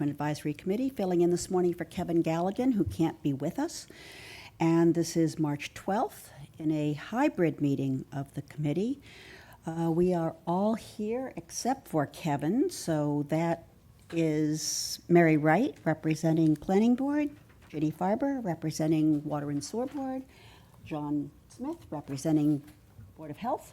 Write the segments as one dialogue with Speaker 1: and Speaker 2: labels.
Speaker 1: Advisory Committee, filling in this morning for Kevin Galligan, who can't be with us. And this is March 12th in a hybrid meeting of the committee. We are all here except for Kevin, so that is Mary Wright representing Planning Board, Ginny Farber representing Water and Sewer Board, John Smith representing Board of Health,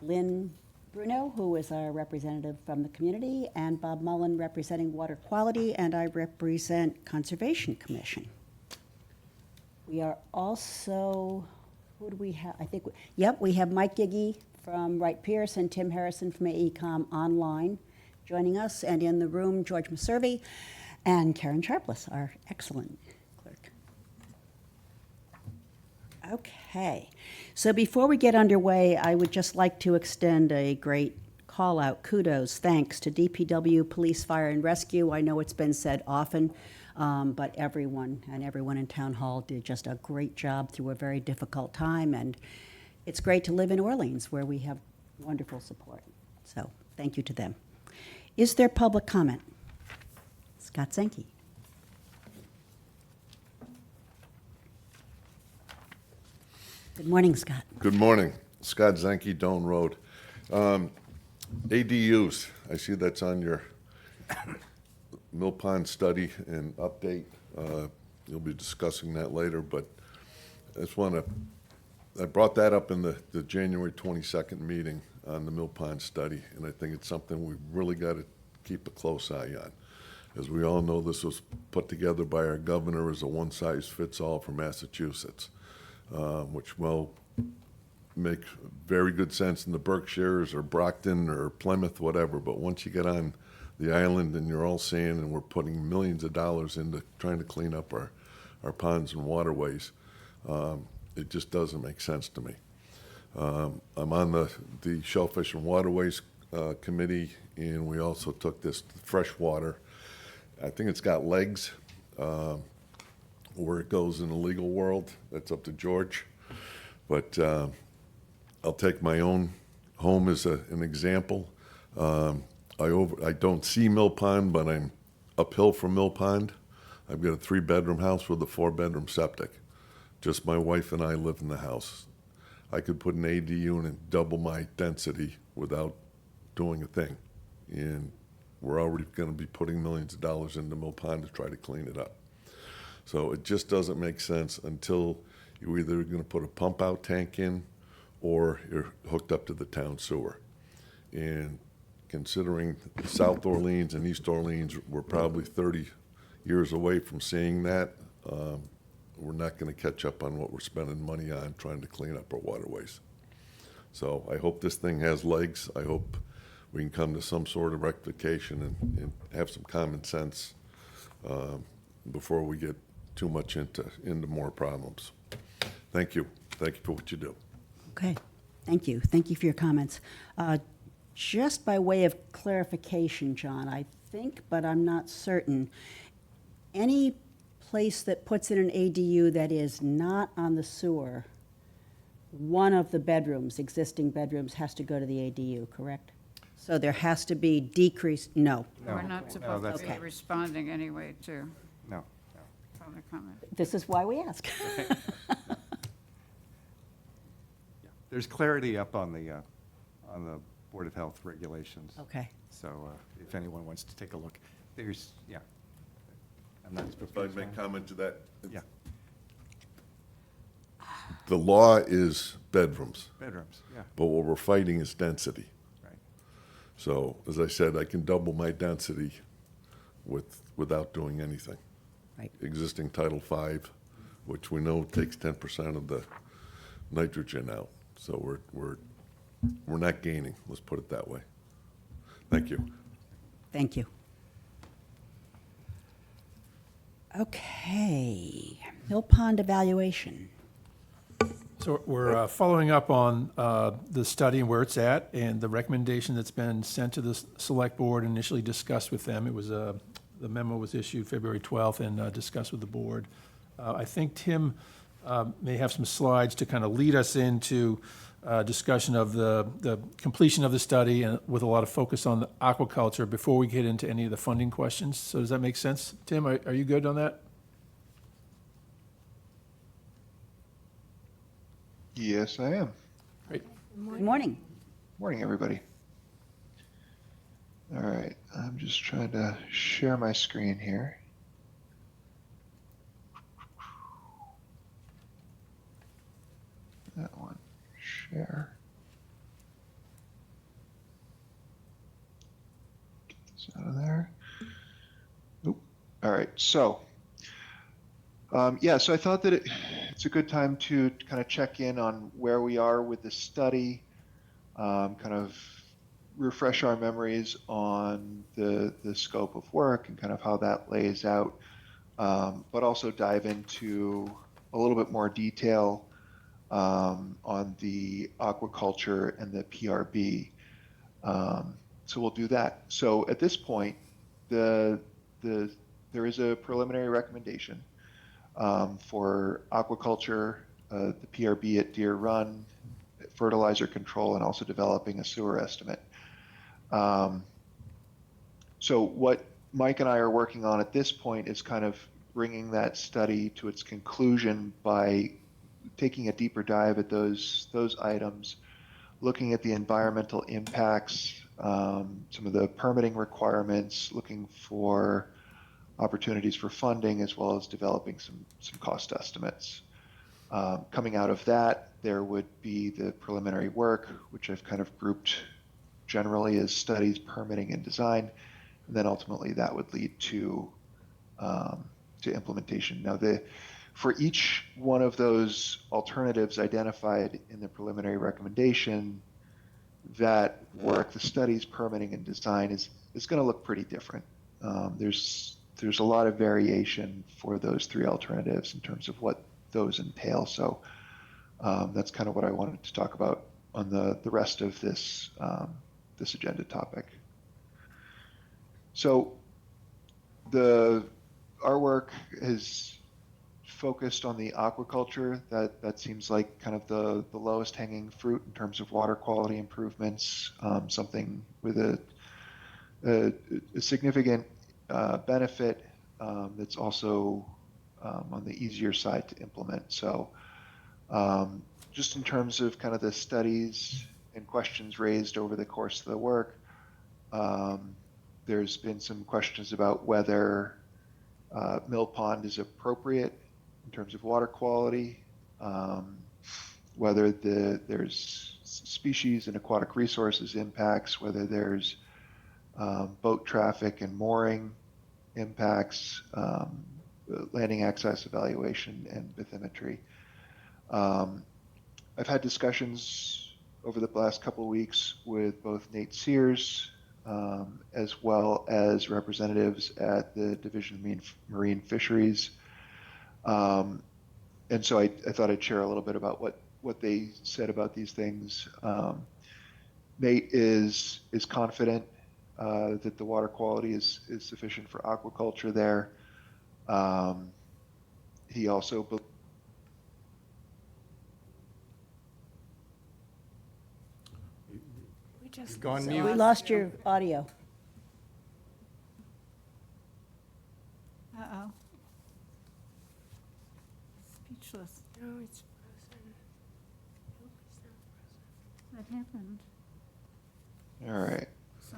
Speaker 1: Lynn Bruno, who is our representative from the community, and Bob Mullen representing Water Quality, and I represent Conservation Commission. We are also, who do we have? I think, we have Mike Giggy from Wright Pierce and Tim Harrison from AECom online joining us, and in the room, George Maservi and Karen Sharpless, our excellent clerk. Okay, so before we get underway, I would just like to extend a great call out, kudos, thanks to DPW, Police, Fire, and Rescue. I know it's been said often, but everyone in Town Hall did just a great job through a very difficult time, and it's great to live in Orleans where we have wonderful support. So thank you to them. Is there public comment? Scott Zenke. Good morning, Scott.
Speaker 2: Good morning. Scott Zenke, Doan Road. ADUs, I see that's on your Mill Pond study and update. You'll be discussing that later, but I brought that up in the January 22nd meeting on the Mill Pond study, and I think it's something we've really got to keep a close eye on. As we all know, this was put together by our governor as a one-size-fits-all for Massachusetts. Which will make very good sense in the Berkshires or Brockton or Plymouth, whatever. But once you get on the island and you're all saying, and we're putting millions of dollars into trying to clean up our ponds and waterways, it just doesn't make sense to me. I'm on the Shellfish and Waterways Committee, and we also took this freshwater. I think it's got legs. Where it goes in the legal world, that's up to George. But I'll take my own home as an example. I don't see Mill Pond, but I'm uphill from Mill Pond. I've got a 3-bedroom house with a 4-bedroom septic. Just my wife and I live in the house. I could put an ADU in and double my density without doing a thing. And we're already going to be putting millions of dollars into Mill Pond to try to clean it up. So it just doesn't make sense until you're either going to put a pump out tank in or you're hooked up to the town sewer. And considering South Orleans and East Orleans, we're probably 30 years away from seeing that. We're not going to catch up on what we're spending money on trying to clean up our waterways. So I hope this thing has legs. I hope we can come to some sort of rectification and have some common sense before we get too much into more problems. Thank you. Thank you for what you do.
Speaker 1: Okay, thank you. Thank you for your comments. Just by way of clarification, John, I think, but I'm not certain, any place that puts in an ADU that is not on the sewer, one of the bedrooms, existing bedrooms, has to go to the ADU, correct? So there has to be decrease, no.
Speaker 3: We're not supposed to be
Speaker 1: Okay.
Speaker 3: responding anyway to
Speaker 4: No.
Speaker 3: public comment.
Speaker 1: This is why we ask.
Speaker 4: There's clarity up on the Board of Health regulations.
Speaker 1: Okay.
Speaker 4: So if anyone wants to take a look, I'm not supposed
Speaker 2: If I
Speaker 4: to.
Speaker 2: make comment to that,
Speaker 4: Yeah,
Speaker 2: the law is bedrooms,
Speaker 4: bedrooms, yeah,
Speaker 2: but what we're fighting is density.
Speaker 4: right.
Speaker 2: So as I said, I can double my density without doing anything.
Speaker 1: Right.
Speaker 2: Existing Title V, which we know takes 10% of the nitrogen out. So we're not gaining, let's put it that way. Thank you.
Speaker 1: Thank you. Okay, Mill Pond evaluation.
Speaker 5: So we're following up on the study and where it's at, and the recommendation that's been sent to the Select Board, initially discussed with them. It was, the memo was issued February 12th and discussed with the board. I think Tim may have some slides to kind of lead us into discussion of the completion of the study and with a lot of focus on the aquaculture before we get into any of the funding questions. So does that make sense? Tim, are you good on that?
Speaker 6: Yes, I am.
Speaker 5: Great.
Speaker 1: Good morning.
Speaker 6: Morning, everybody. All right, I'm just trying to share my screen here. That one, share. Get this out of there. Oop. All right, so yeah, so I thought that it's a good time to kind of check in on where we are with the study, kind of refresh our memories on the scope of work and kind of how that lays out, but also dive into a little bit more detail on the aquaculture and the PRB. So we'll do that. So at this point, there is a preliminary recommendation for aquaculture, the PRB at Deer Run, fertilizer control, and also developing a sewer estimate. So what Mike and I are working on at this point is kind of bringing that study to its conclusion by taking a deeper dive at those items, looking at the environmental impacts, some of the permitting requirements, looking for opportunities for funding, as well as developing some cost estimates. Coming out of that, there would be the preliminary work, which I've kind of grouped generally as studies, permitting, and design, and then ultimately that would lead to implementation. Now, for each one of those alternatives identified in the preliminary recommendation, that work, the studies, permitting, and design is going to look pretty different. There's a lot of variation for those three alternatives in terms of what those entail. So that's kind of what I wanted to talk about on the rest of this agenda topic. So our work is focused on the aquaculture. That seems like kind of the lowest hanging fruit in terms of water quality improvements, something with a significant benefit that's also on the easier side to implement. So just in terms of kind of the studies and questions raised over the course of the work, there's been some questions about whether Mill Pond is appropriate in terms of water quality, whether there's species and aquatic resources impacts, whether there's boat traffic and mooring impacts, landing access evaluation, and bathymetry. I've had discussions over the last couple of weeks with both Nate Sears as well as representatives at the Division of Marine Fisheries. And so I thought I'd share a little bit about what they said about these things. Nate is confident that the water quality is sufficient for aquaculture there. He also
Speaker 4: Gone
Speaker 1: We
Speaker 4: mute.
Speaker 1: lost your audio.
Speaker 3: Uh-oh. Speechless.
Speaker 7: No, it's frozen. Nope, it's not frozen.
Speaker 3: What happened?
Speaker 6: All right,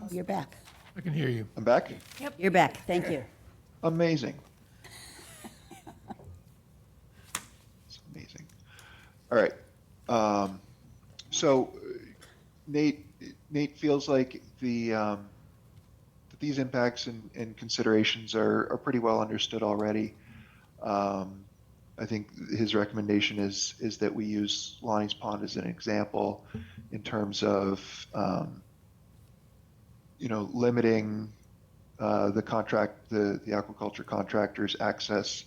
Speaker 1: Oh, you're back.
Speaker 5: I can hear you.
Speaker 6: I'm back.
Speaker 1: You're back. Thank you.
Speaker 6: Amazing. It's amazing. All right. So Nate feels like that these impacts and considerations are pretty well understood already. I think his recommendation is that we use Lonnie's Pond as an example in terms of limiting the aquaculture contractors' access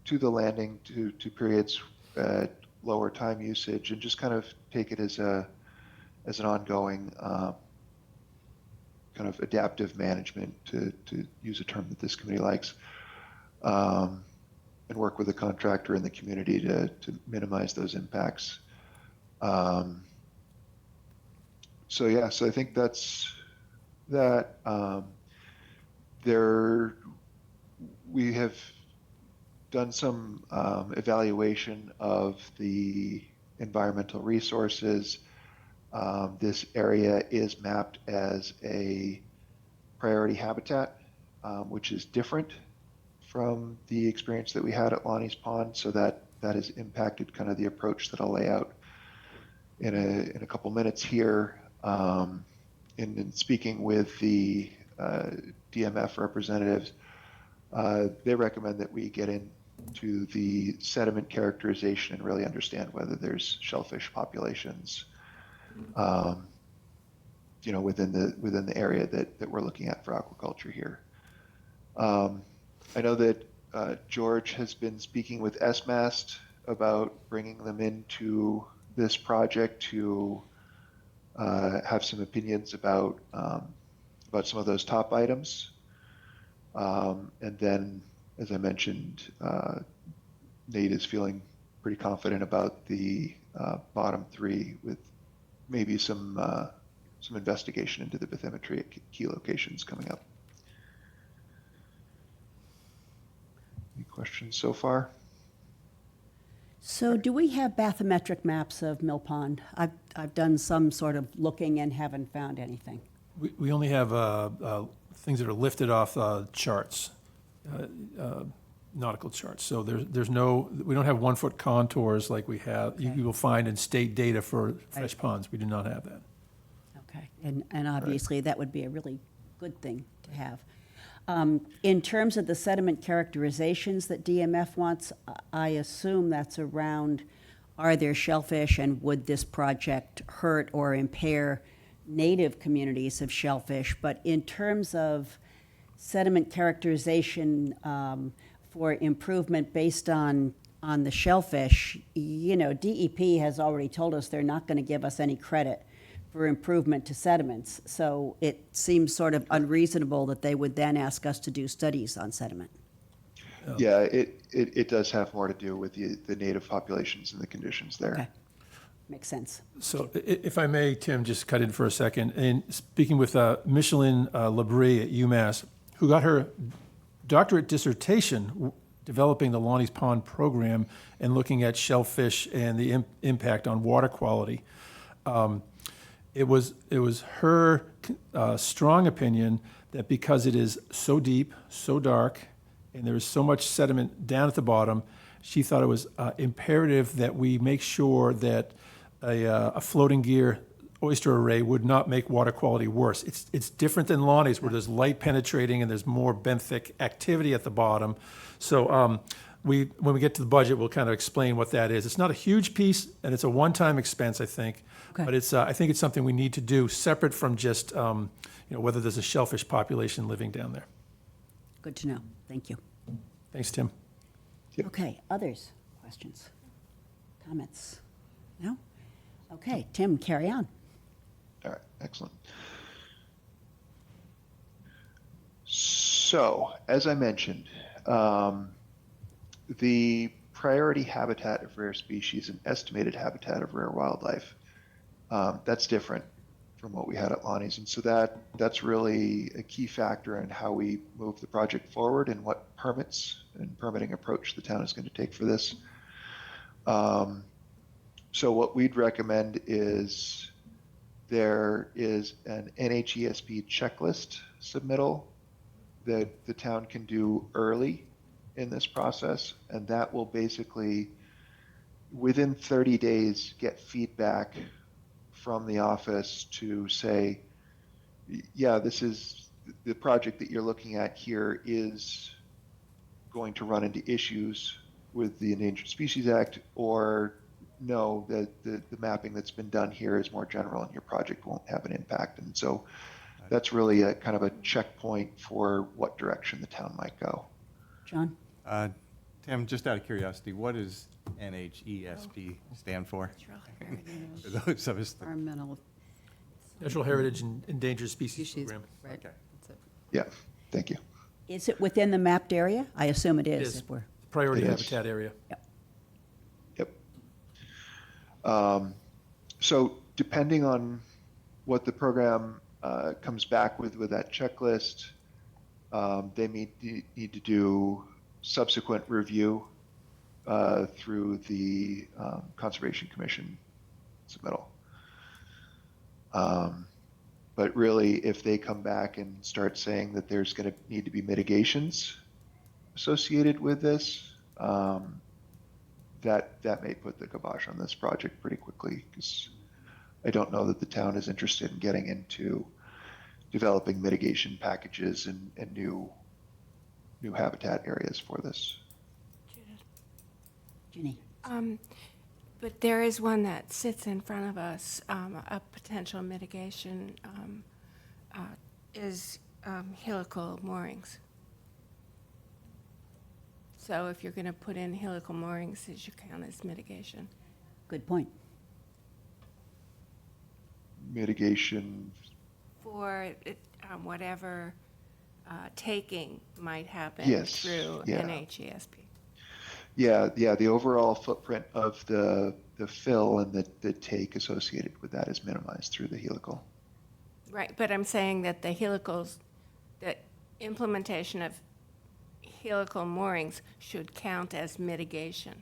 Speaker 6: to the landing to periods at lower time usage, and just kind of take it as an ongoing kind of adaptive management, to use a term that this committee likes, and work with the contractor and the community to minimize those impacts. So yeah, so I think that's that. There, we have done some evaluation of the environmental resources. This area is mapped as a priority habitat, which is different from the experience that we had at Lonnie's Pond. So that has impacted kind of the approach that I'll lay out in a couple minutes here. In speaking with the DMF representatives, they recommend that we get into the sediment characterization and really understand whether there's shellfish populations, within the area that we're looking at for aquaculture here. I know that George has been speaking with SMAST about bringing them into this project to have some opinions about some of those top items. And then, as I mentioned, Nate is feeling pretty confident about the bottom three, with maybe some investigation into the bathymetry at key locations coming up. Any questions so far?
Speaker 1: So do we have bathymetric maps of Mill Pond? I've done some sort of looking and haven't found anything.
Speaker 5: We only have things that are lifted off charts, nautical charts. So there's no, we don't have 1 foot contours like we have, you will find in state data for fresh ponds. We do not have that.
Speaker 1: Okay, and obviously that would be a really good thing to have. In terms of the sediment characterizations that DMF wants, I assume that's around, are there shellfish, and would this project hurt or impair native communities of shellfish? But in terms of sediment characterization for improvement based on the shellfish, DEP has already told us they're not going to give us any credit for improvement to sediments. So it seems sort of unreasonable that they would then ask us to do studies on sediment.
Speaker 6: Yeah, it does have more to do with the native populations and the conditions there.
Speaker 1: Okay, makes sense.
Speaker 5: So if I may, Tim, just cut in for a second. And speaking with Micheline Labrie at UMass, who got her doctorate dissertation developing the Lonnie's Pond program and looking at shellfish and the impact on water quality. It was her strong opinion that because it is so deep, so dark, and there is so much sediment down at the bottom, she thought it was imperative that we make sure that a floating gear oyster array would not make water quality worse. It's different than Lonnie's, where there's light penetrating and there's more benthic activity at the bottom. So when we get to the budget, we'll kind of explain what that is. It's not a huge piece, and it's a one-time expense, I think.
Speaker 1: Okay.
Speaker 5: But it's I think it's something we need to do separate from just whether there's a shellfish population living down there.
Speaker 1: Good to know. Thank you.
Speaker 5: Thanks, Tim.
Speaker 6: Yep.
Speaker 1: Okay, others? Questions? Comments? No? Okay, Tim, carry on.
Speaker 6: All right, excellent. So, as I mentioned, the priority habitat of rare species and estimated habitat of rare wildlife, that's different from what we had at Lonnie's. And so that's really a key factor in how we move the project forward and what permits and permitting approach the town is going to take for this. So what we'd recommend is there is an NHESP checklist submittal that the town can do early in this process, and that will basically, within 30 days, get feedback from the office to say, yeah, this is the project that you're looking at here is going to run into issues with the Endangered Species Act, or no, the mapping that's been done here is more general and your project won't have an impact. And so that's really a kind of a checkpoint for what direction the town might go.
Speaker 1: John?
Speaker 4: Tim, just out of curiosity, what does NHESP stand for? For those of us that-
Speaker 3: Environmental
Speaker 5: Natural Heritage and Endangered Species
Speaker 3: species.
Speaker 5: Program.
Speaker 3: Right.
Speaker 4: Okay.
Speaker 3: That's it.
Speaker 6: Yeah, thank you.
Speaker 1: Is it within the mapped area? I assume it
Speaker 5: It
Speaker 1: is.
Speaker 5: is.
Speaker 1: If we're,
Speaker 5: Priority
Speaker 6: It is.
Speaker 5: habitat area.
Speaker 6: Yep. So depending on what the program comes back with that checklist, they need to do subsequent review through the Conservation Commission submittal. But really, if they come back and start saying that there's going to need to be mitigations associated with this, that may put the kibosh on this project pretty quickly, because I don't know that the town is interested in getting into developing mitigation packages and new habitat areas for this.
Speaker 1: Ginny?
Speaker 7: But there is one that sits in front of us, a potential mitigation is helical moorings. So if you're going to put in helical moorings, it should count as mitigation.
Speaker 1: Good point.
Speaker 6: Mitigation,
Speaker 7: For whatever taking might happen
Speaker 6: Yes,
Speaker 7: through
Speaker 6: yeah.
Speaker 7: NHESP.
Speaker 6: yeah, the overall footprint of the fill and the take associated with that is minimized through the helical.
Speaker 7: Right, but I'm saying that the helicals, the implementation of helical moorings should count as mitigation.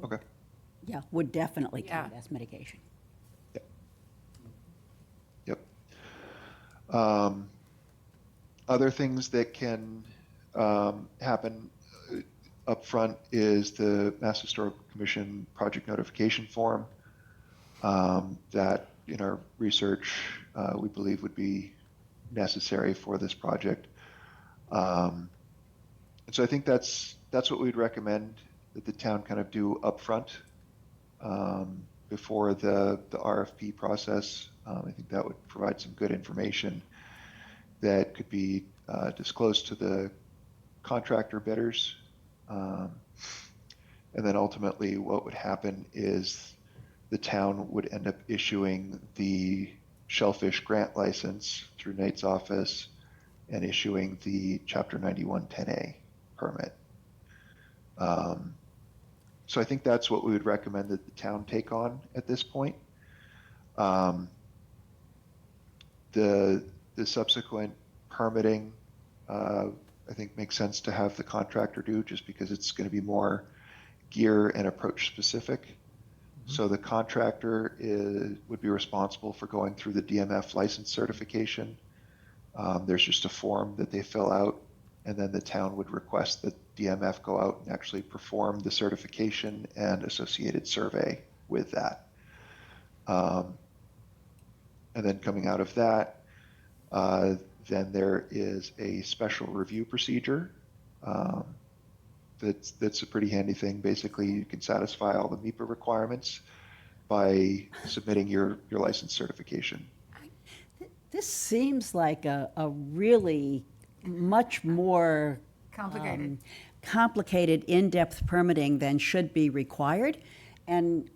Speaker 6: Okay.
Speaker 1: Yeah, would definitely count
Speaker 7: Yeah.
Speaker 1: as mitigation.
Speaker 6: Yep. Other things that can happen up front is the Mass Historical Commission project notification form that in our research we believe would be necessary for this project. And so I think that's what we'd recommend that the town kind of do up front before the RFP process. I think that would provide some good information that could be disclosed to the contractor bidders. And then ultimately what would happen is the town would end up issuing the shellfish grant license through Nate's office and issuing the Chapter 91 10A permit. So I think that's what we would recommend that the town take on at this point. The subsequent permitting, I think makes sense to have the contractor do, just because it's going to be more gear and approach specific. Mm-hmm. So the contractor would be responsible for going through the DMF license certification. There's just a form that they fill out, and then the town would request that DMF go out and actually perform the certification and associated survey with that. And then coming out of that, then there is a special review procedure. That's a pretty handy thing. Basically, you can satisfy all the MIPA requirements by submitting your license certification.
Speaker 1: This seems like a really much more complicated, in-depth permitting than should be required. And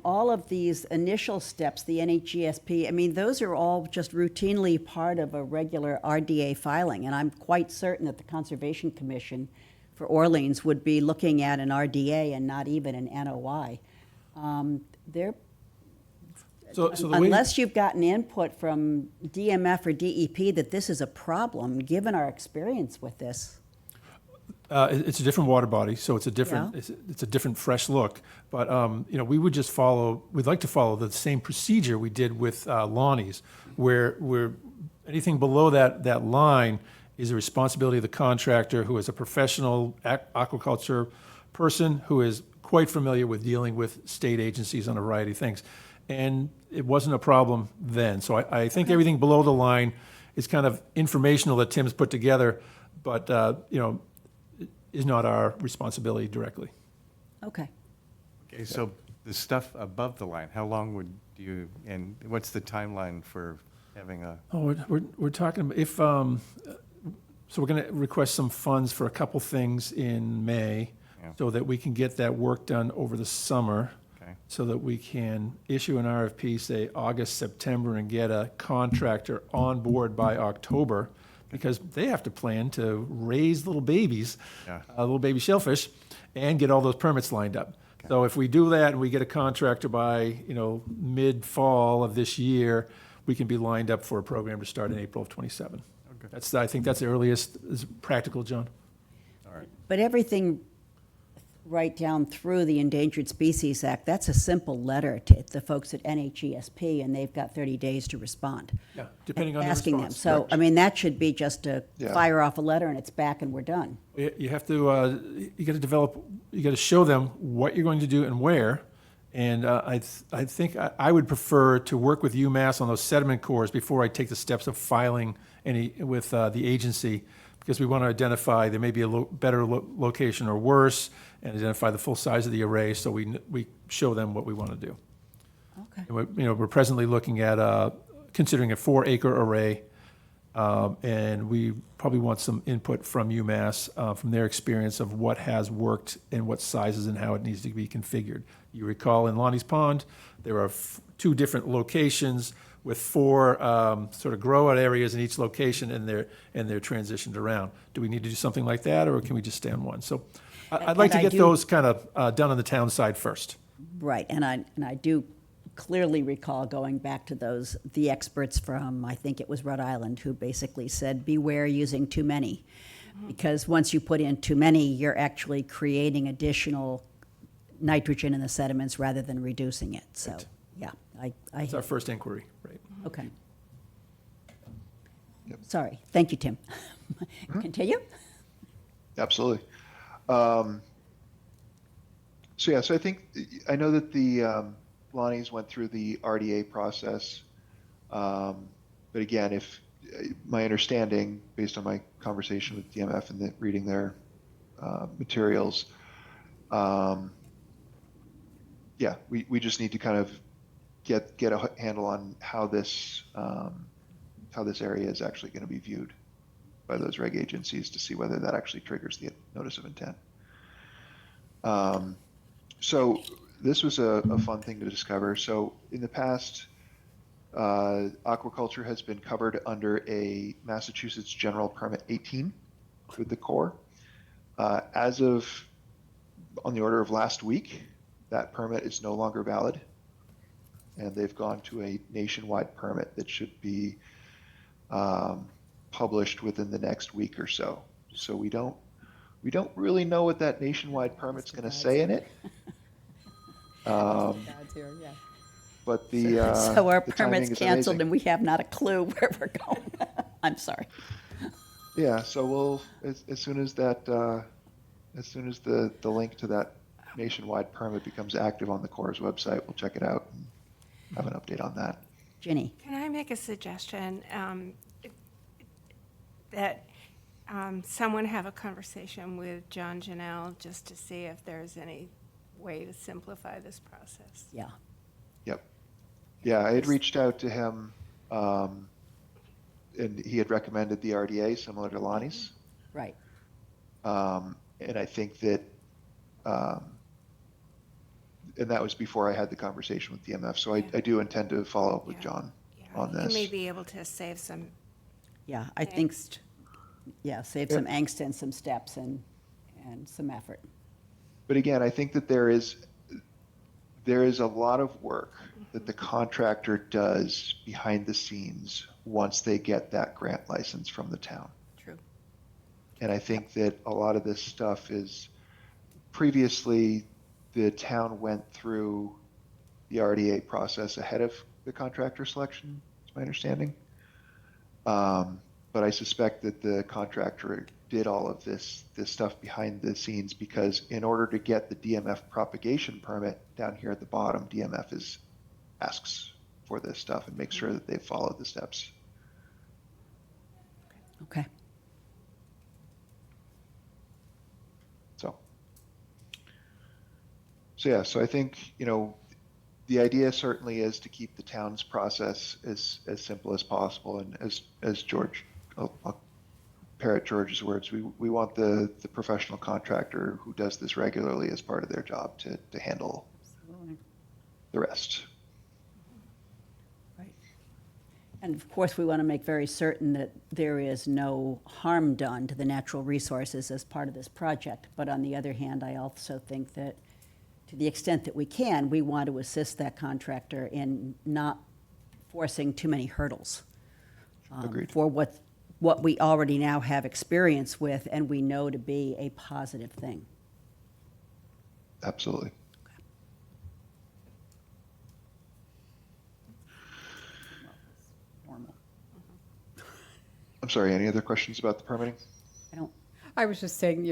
Speaker 1: all of these initial steps, the NHESP, I mean, those are all just routinely part of a regular RDA filing. And I'm quite certain that the Conservation Commission for Orleans would be looking at an RDA and not even an NOI.
Speaker 5: So the way,
Speaker 1: Unless you've gotten input from DMF or DEP that this is a problem, given our experience with this.
Speaker 5: it's a different water body, so it's a different,
Speaker 1: Yeah.
Speaker 5: it's a different fresh look. But, we would just we'd like to follow the same procedure we did with Lonnie's, where anything below that line is the responsibility of the contractor, who is a professional aquaculture person who is quite familiar with dealing with state agencies on a variety of things. And it wasn't a problem then. So I think everything below the line is kind of informational that Tim's put together, but, is not our responsibility directly.
Speaker 1: Okay.
Speaker 4: Okay, so the stuff above the line, how long would you, and what's the timeline for having a,
Speaker 5: Oh, we're talking about so we're going to request some funds for a couple things in May,
Speaker 4: Yeah.
Speaker 5: so that we can get that work done over the summer,
Speaker 4: okay,
Speaker 5: so that we can issue an RFP, say August, September, and get a contractor on board by October, because they have to plan to raise little babies,
Speaker 4: Yeah.
Speaker 5: little baby shellfish, and get all those permits lined up. So if we do that and we get a contractor by, mid-fall of this year, we can be lined up for a program to start in April of '27.
Speaker 4: Okay.
Speaker 5: I think that's the earliest is practical, John.
Speaker 4: All right.
Speaker 1: But everything right down through the Endangered Species Act, that's a simple letter to the folks at NHESP, and they've got 30 days to respond.
Speaker 5: Yeah, depending on the
Speaker 1: Asking them.
Speaker 5: response.
Speaker 1: So, I mean, that should be just to
Speaker 6: Yeah.
Speaker 1: fire off a letter and it's back and we're done.
Speaker 5: You have to, you got to develop, you got to show them what you're going to do and where. And I think I would prefer to work with UMass on those sediment cores before I take the steps of filing any with the agency, because we want to identify there may be a better location or worse, and identify the full size of the array, so we show them what we want to do.
Speaker 1: Okay.
Speaker 5: And we're presently looking at considering a 4-acre array, and we probably want some input from UMass, from their experience of what has worked and what sizes and how it needs to be configured. You recall in Lonnie's Pond, there are 2 different locations with 4 sort of grow-out areas in each location, and they're transitioned around. Do we need to do something like that, or can we just stay on one? So I'd like
Speaker 1: And
Speaker 5: to
Speaker 1: I
Speaker 5: get
Speaker 1: do-
Speaker 5: those kind of done on the town side first.
Speaker 1: Right, and I do clearly recall going back to the experts from, I think it was Rhode Island, who basically said, beware using too many. Because once you put in too many, you're actually creating additional nitrogen in the sediments rather than reducing it. So,
Speaker 5: Right.
Speaker 1: yeah, I
Speaker 5: That's our first inquiry, right?
Speaker 1: okay.
Speaker 6: Yep.
Speaker 1: Sorry, thank you, Tim. Continue?
Speaker 6: Absolutely. So I think, I know that the Lonnie's went through the RDA process. But again, if my understanding, based on my conversation with DMF and reading their materials, yeah, we just need to kind of get a handle on how this area is actually going to be viewed by those reg agencies to see whether that actually triggers the notice of intent. So this was a fun thing to discover. So in the past, aquaculture has been covered under a Massachusetts General Permit 18 with the Corps. As of on the order of last week, that permit is no longer valid, and they've gone to a nationwide permit that should be published within the next week or so. So we don't really know what that nationwide permit's going to say in it. But the
Speaker 1: So our
Speaker 6: the timing
Speaker 1: permit's
Speaker 6: is
Speaker 1: canceled
Speaker 6: amazing.
Speaker 1: and we have not a clue where we're going. I'm sorry.
Speaker 6: Yeah, so we'll as soon as that as soon as the link to that nationwide permit becomes active on the Corps' website, we'll check it out and have an update on that.
Speaker 1: Ginny?
Speaker 7: Can I make a suggestion that someone have a conversation with John Janelle just to see if there's any way to simplify this process?
Speaker 1: Yeah.
Speaker 6: Yep. Yeah, I had reached out to him, and he had recommended the RDA, similar to Lonnie's.
Speaker 1: Right.
Speaker 6: And I think that, and that was before I had the conversation with DMF. So I do intend to follow up with
Speaker 7: Yeah.
Speaker 6: John
Speaker 7: Yeah,
Speaker 6: on this.
Speaker 7: You may be able to save some
Speaker 1: Yeah, I think,
Speaker 7: angst.
Speaker 1: yeah, save some angst and some steps and some effort.
Speaker 6: But again, I think that there is a lot of work that the contractor does behind the scenes once they get that grant license from the town.
Speaker 7: True.
Speaker 6: And I think that a lot of this stuff is previously the town went through the RDA process ahead of the contractor selection, is my understanding. But I suspect that the contractor did all of this stuff behind the scenes because in order to get the DMF propagation permit down here at the bottom, DMF asks for this stuff and makes sure that they follow the steps.
Speaker 1: Okay.
Speaker 6: So yeah, so I think, the idea certainly is to keep the town's process as simple as possible. And as George, I'll parrot George's words, we want the professional contractor who does this regularly as part of their job to handle the rest.
Speaker 1: Right. And of course, we want to make very certain that there is no harm done to the natural resources as part of this project. But on the other hand, I also think that to the extent that we can, we want to assist that contractor in not forcing too many hurdles.
Speaker 6: Agreed.
Speaker 1: For what we already now have experience with and we know to be a positive thing.
Speaker 6: Absolutely.
Speaker 1: Normal.
Speaker 6: I'm sorry, any other questions about the permitting?
Speaker 1: I don't,
Speaker 8: I was just saying,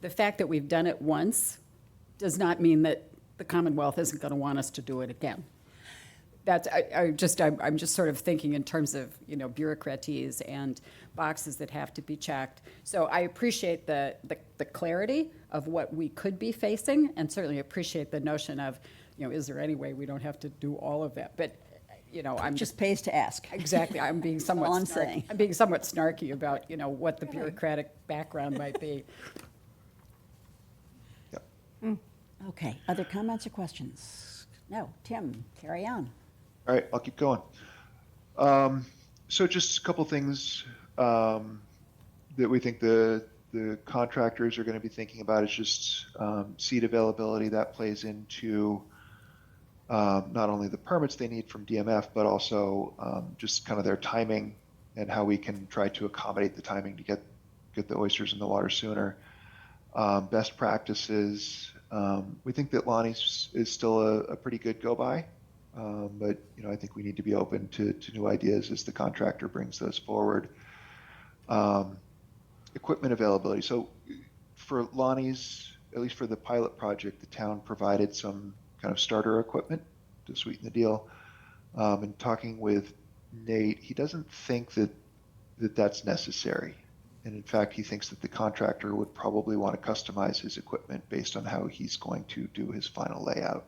Speaker 8: the fact that we've done it once does not mean that the Commonwealth isn't going to want us to do it again. I'm just sort of thinking in terms of, bureaucraties and boxes that have to be checked. So I appreciate the clarity of what we could be facing, and certainly appreciate the notion of, is there any way we don't have to do all of that? But, I'm
Speaker 1: just
Speaker 8: just,
Speaker 1: pays to ask.
Speaker 8: exactly, I'm being somewhat
Speaker 1: all I'm
Speaker 8: snarky.
Speaker 1: saying.
Speaker 8: I'm being somewhat snarky about, what the bureaucratic background might be.
Speaker 6: Yep.
Speaker 1: Okay, other comments or questions? No, Tim, carry on.
Speaker 6: All right, I'll keep going. So just a couple things that we think the contractors are going to be thinking about is just seat availability. That plays into not only the permits they need from DMF, but also just kind of their timing and how we can try to accommodate the timing to get the oysters in the water sooner. Best practices. We think that Lonnie's is still a pretty good go-by. But I think we need to be open to new ideas as the contractor brings those forward. Equipment availability. So for Lonnie's, at least for the pilot project, the town provided some kind of starter equipment to sweeten the deal. And talking with Nate, he doesn't think that that's necessary. And in fact, he thinks that the contractor would probably want to customize his equipment based on how he's going to do his final layout.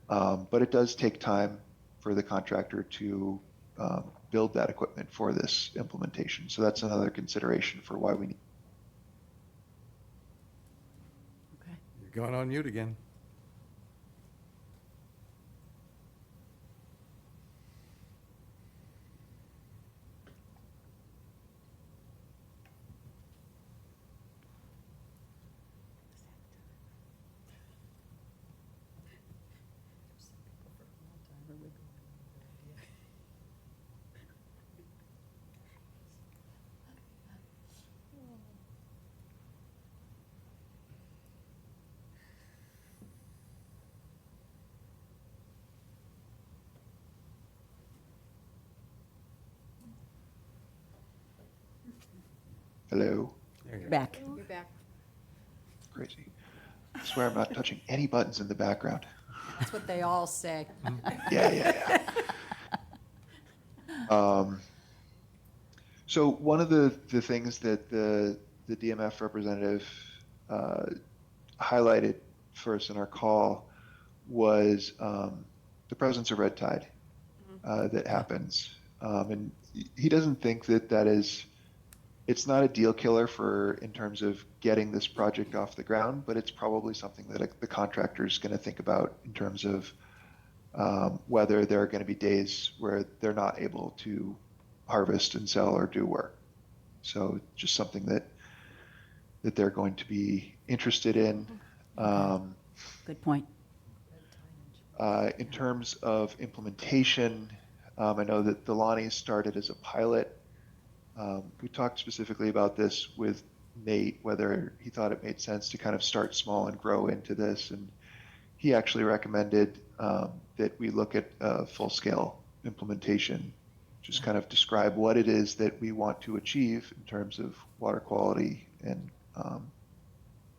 Speaker 6: But it does take time for the contractor to build that equipment for this implementation. So that's another consideration for why we need.
Speaker 1: Okay.
Speaker 4: You're going on mute again.
Speaker 6: Hello.
Speaker 4: There you go.
Speaker 1: Back.
Speaker 8: You're back.
Speaker 6: Crazy. I swear I'm not touching any buttons in the background.
Speaker 8: That's what they all say.
Speaker 6: Yeah. So one of the things that the DMF representative highlighted for us in our call was the presence of red tide that happens. And he doesn't think that is, it's not a deal killer in terms of getting this project off the ground, but it's probably something that the contractor is going to think about in terms of whether there are going to be days where they're not able to harvest and sell or do work. So just something that they're going to be interested in.
Speaker 1: Good point.
Speaker 6: In terms of implementation, I know that the Lonnie started as a pilot. We talked specifically about this with Nate, whether he thought it made sense to kind of start small and grow into this. And he actually recommended that we look at a full-scale implementation, just kind of describe what it is that we want to achieve in terms of water quality and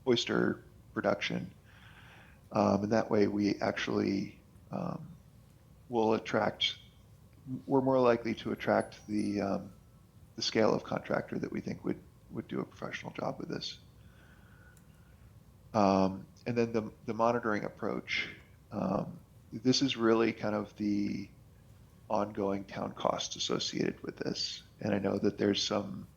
Speaker 6: oyster production. And that way we actually will attract, we're more likely to attract the scale of contractor that we think would do a professional job with this. And then the monitoring approach, this is really kind of the ongoing town cost associated with this. And I know that there's some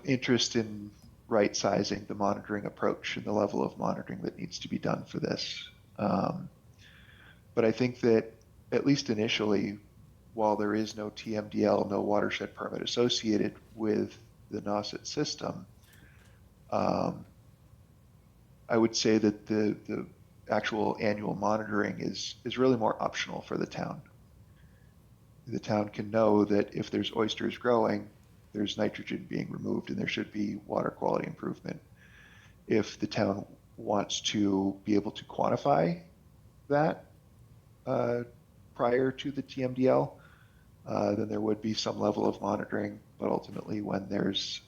Speaker 6: interest in right sizing the monitoring approach and the level of monitoring that needs to be done for this. But I think that at least initially, while there is no TMDL, no watershed permit associated with the Nauset system, I would say that the actual annual monitoring is really more optional for the town. The town can know that if there's oysters growing, there's nitrogen being removed and there should be water quality improvement. If the town wants to be able to quantify that prior to the TMDL, then there would be some level of monitoring, but ultimately when there's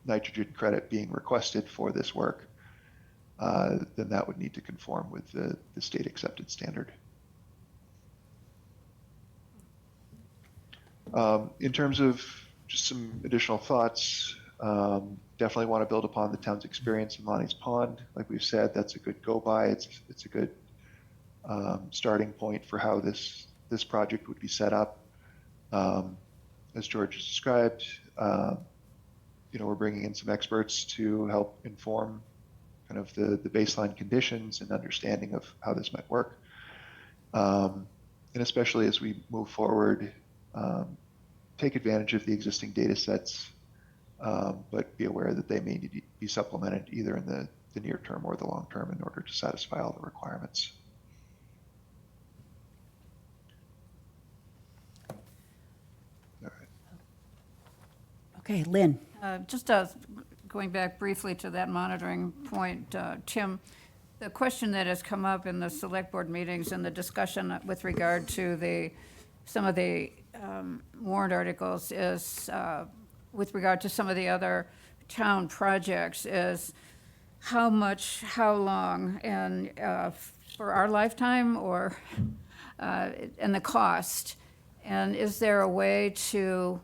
Speaker 6: nitrogen credit being requested for this work, then that would need to conform with the state accepted standard. In terms of just some additional thoughts, definitely want to build upon the town's experience in Lonnie's Pond. Like we've said, that's a good go-by. It's a good starting point for how this project would be set up. As George has described, we're bringing in some experts to help inform kind of the baseline conditions and understanding of how this might work. And especially as we move forward, take advantage of the existing data sets, but be aware that they may need to be supplemented either in the near term or the long term in order to satisfy all the requirements. All right.
Speaker 1: Okay, Lynn.
Speaker 3: Just going back briefly to that monitoring point, Tim, the question that has come up in the select board meetings and the discussion with regard to some of the warrant articles is, with regard to some of the other town projects, is how much, how long, and for our lifetime, or and the cost. And is there a way to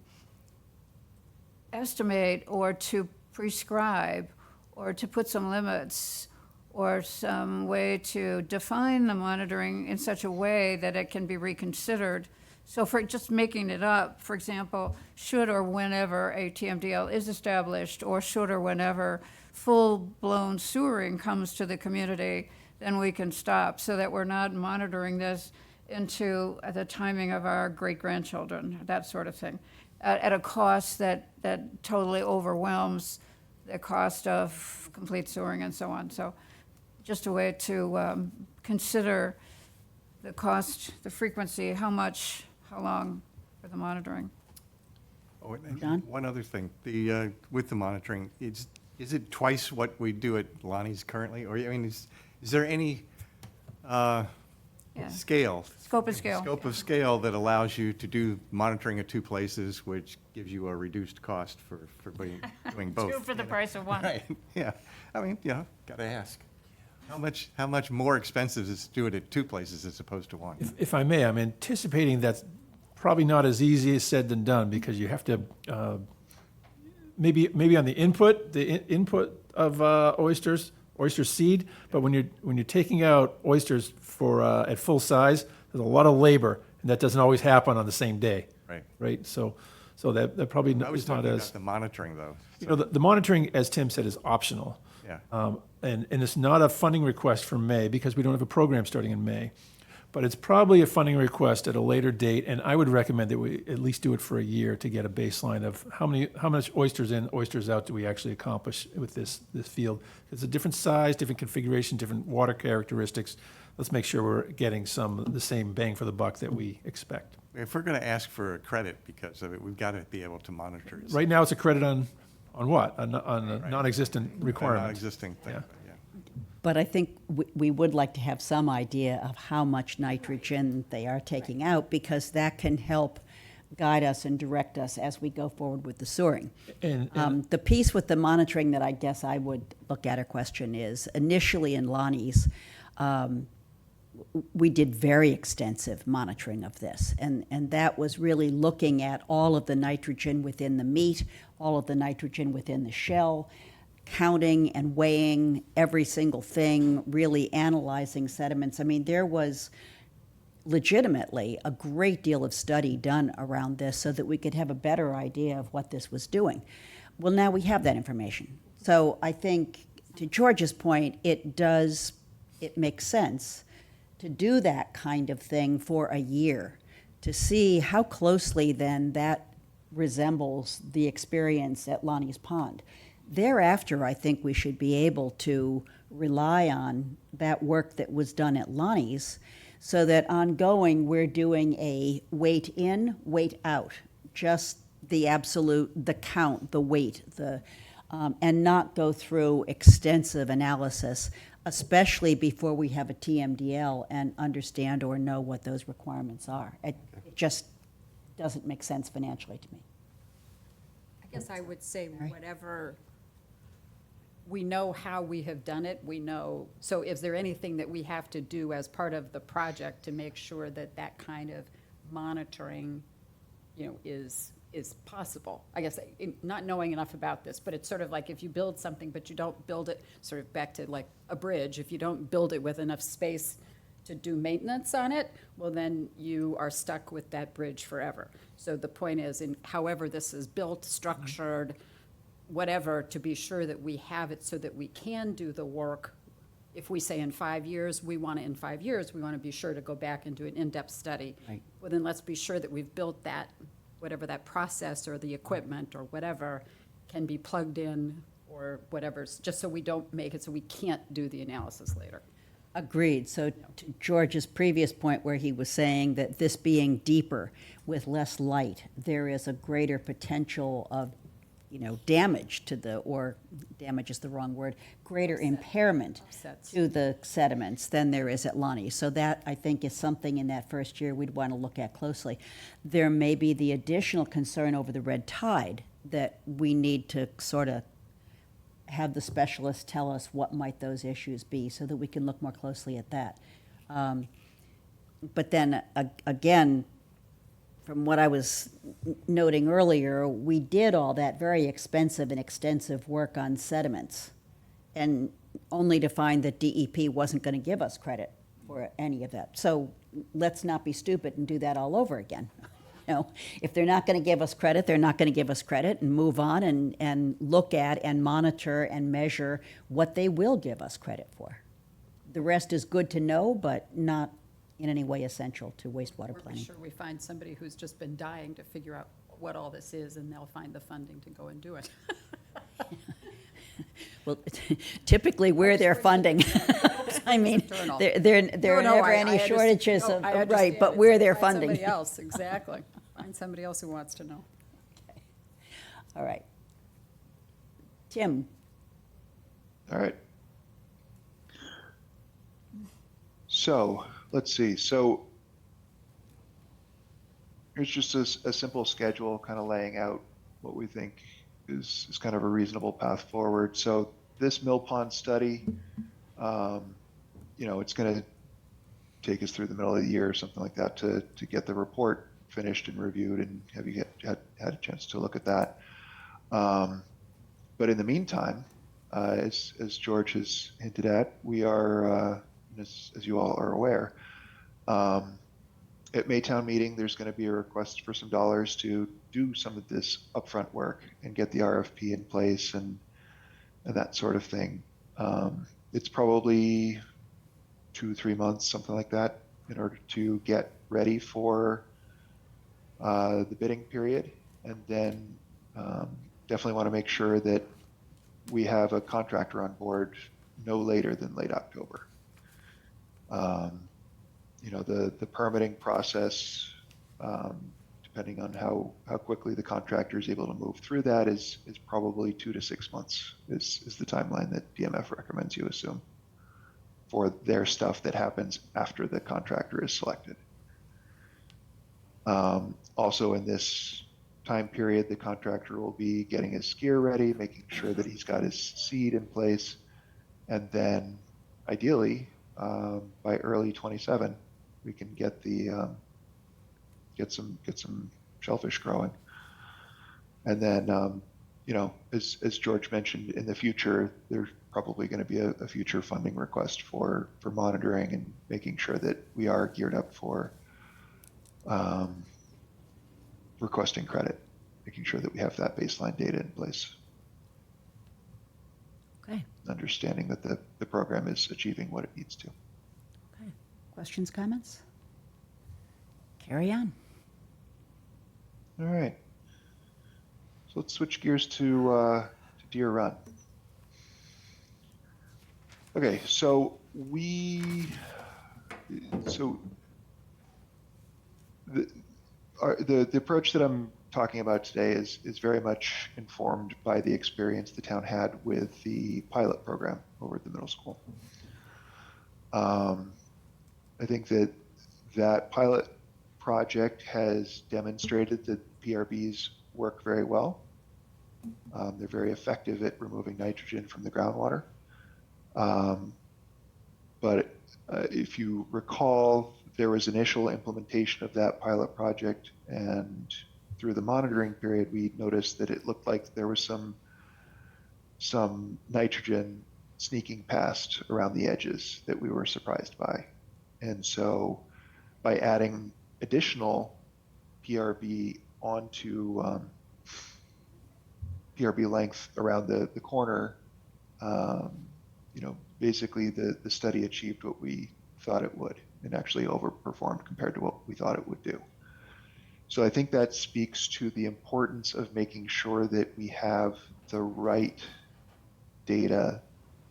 Speaker 3: estimate or to prescribe or to put some limits or some way to define the monitoring in such a way that it can be reconsidered? So for just making it up, for example, should or whenever a TMDL is established, or should or whenever full-blown sewering comes to the community, then we can stop, so that we're not monitoring this into the timing of our great-grandchildren, that sort of thing, at a cost that totally overwhelms the cost of complete sewering and so on. So just a way to consider the cost, the frequency, how much, how long for the monitoring.
Speaker 4: Oh, and
Speaker 1: John?
Speaker 4: one other thing, with the monitoring, is it twice what we do at Lonnie's currently? Or, I mean, is there any
Speaker 3: Yeah.
Speaker 4: scale?
Speaker 3: Scope and scale.
Speaker 4: Scope of scale that allows you to do monitoring at two places, which gives you a reduced cost for doing both?
Speaker 3: Two for the price of one.
Speaker 4: Right, yeah. I mean, gotta ask. How much more expensive is to do it at two places as opposed to one?
Speaker 5: If I may, I'm anticipating that's probably not as easy as said than done, because you have to, maybe on the input of oyster seed, but when you're taking out oysters for at full size, there's a lot of labor, and that doesn't always happen on the same day.
Speaker 4: Right.
Speaker 5: Right. So that probably
Speaker 4: I was
Speaker 5: is not
Speaker 4: talking
Speaker 5: as
Speaker 4: about the monitoring, though.
Speaker 5: the monitoring, as Tim said, is optional.
Speaker 4: Yeah.
Speaker 5: And it's not a funding request for May, because we don't have a program starting in May. But it's probably a funding request at a later date, and I would recommend that we at least do it for a year to get a baseline of how much oysters in, oysters out do we actually accomplish with this field. It's a different size, different configuration, different water characteristics. Let's make sure we're getting the same bang for the buck that we expect.
Speaker 4: If we're going to ask for a credit because of it, we've got to be able to monitor it.
Speaker 5: Right now, it's a credit on what? On a
Speaker 4: Right.
Speaker 5: non-existent requirement.
Speaker 4: Non-existing thing,
Speaker 5: Yeah.
Speaker 4: but yeah.
Speaker 1: But I think we would like to have some idea of how much nitrogen they are taking out, because that can help guide us and direct us as we go forward with the sewering.
Speaker 5: And
Speaker 1: The piece with the monitoring that I guess I would look at or question is, initially in Lonnie's, we did very extensive monitoring of this, and that was really looking at all of the nitrogen within the meat, all of the nitrogen within the shell, counting and weighing every single thing, really analyzing sediments. I mean, there was legitimately a great deal of study done around this so that we could have a better idea of what this was doing. Well, now we have that information. So I think, to George's point, it makes sense to do that kind of thing for a year, to see how closely then that resembles the experience at Lonnie's Pond. Thereafter, I think we should be able to rely on that work that was done at Lonnie's, so that ongoing, we're doing a weight in, weight out, just the absolute, the count, the weight, and not go through extensive analysis, especially before we have a TMDL and understand or know what those requirements are. It just doesn't make sense financially to me.
Speaker 8: I guess I would say whatever, we know how we have done it, we know, so is there anything that we have to do as part of the project to make sure that that kind of monitoring, is possible? I guess, not knowing enough about this, but it's sort of like if you build something, but you don't build it, sort of back to like a bridge, if you don't build it with enough space to do maintenance on it, well, then you are stuck with that bridge forever. So the point is, in however this is built, structured, whatever, to be sure that we have it so that we can do the work. If we say in 5 years, we want to be sure to go back and do an in-depth study.
Speaker 1: Right.
Speaker 8: Well, then let's be sure that we've built that, whatever that process or the equipment or whatever can be plugged in or whatever, just so we don't make it so we can't do the analysis later.
Speaker 1: Agreed. So to George's previous point where he was saying that this being deeper with less light, there is a greater potential of, damage to or damage is the wrong word, greater impairment
Speaker 8: Offsets.
Speaker 1: to the sediments than there is at Lonnie. So that, I think, is something in that first year we'd want to look at closely. There may be the additional concern over the red tide that we need to sort of have the specialists tell us what might those issues be so that we can look more closely at that. But then, again, from what I was noting earlier, we did all that very expensive and extensive work on sediments, and only to find that DEP wasn't going to give us credit for any of that. So let's not be stupid and do that all over again. If they're not going to give us credit, they're not going to give us credit, and move on and look at and monitor and measure what they will give us credit for. The rest is good to know, but not in any way essential to wastewater
Speaker 8: We're
Speaker 1: planning.
Speaker 8: sure we find somebody who's just been dying to figure out what all this is, and they'll find the funding to go and do it.
Speaker 1: Well, typically, we're their funding. I mean,
Speaker 8: Internal.
Speaker 1: there are
Speaker 8: No,
Speaker 1: never
Speaker 8: I
Speaker 1: any shortages
Speaker 8: no,
Speaker 1: of,
Speaker 8: I
Speaker 1: right,
Speaker 8: understand.
Speaker 1: but
Speaker 8: It's
Speaker 1: we're their
Speaker 8: find
Speaker 1: funding.
Speaker 8: Somebody else, exactly. Find somebody else who wants to know.
Speaker 1: All right. Tim,
Speaker 6: All right. So, let's see. So, here's just a simple schedule kind of laying out what we think is kind of a reasonable path forward. So, this mill pond study, it's going to take us through the middle of the year or something like that to get the report finished and reviewed, and have you had a chance to look at that. But in the meantime, as George has hinted at, we are, as you all are aware, at Maytown meeting, there's going to be a request for some dollars to do some of this upfront work and get the RFP in place and that sort of thing. It's probably 2-3 months, something like that, in order to get ready for the bidding period. And then definitely want to make sure that we have a contractor on board no later than late October. The permitting process, depending on how quickly the contractor is able to move through that, is probably 2 to 6 months is the timeline that DMF recommends you assume for their stuff that happens after the contractor is selected. Also in this time period, the contractor will be getting his gear ready, making sure that he's got his seed in place, and then ideally by early 27, we can get some shellfish growing. And then as George mentioned, in the future there's probably going to be a future funding request for monitoring and making sure that we are geared up for requesting credit, making sure that we have that baseline data in place.
Speaker 1: okay,
Speaker 6: Understanding that the program is achieving what it needs to.
Speaker 1: okay. Questions, comments? Carry on.
Speaker 6: All right. So let's switch gears to Deer Run. Okay, so so the, the approach that I'm talking about today is very much informed by the experience the town had with the pilot program over at the middle school. I think that that pilot project has demonstrated that PRBs work very well. They're very effective at removing nitrogen from the groundwater. But if you recall, there was initial implementation of that pilot project, and through the monitoring period, we noticed that it looked like there was some nitrogen sneaking past around the edges that we were surprised by. And so by adding additional PRB onto PRB length around the corner, basically the study achieved what we thought it would and actually overperformed compared to what we thought it would do. So I think that speaks to the importance of making sure that we have the right data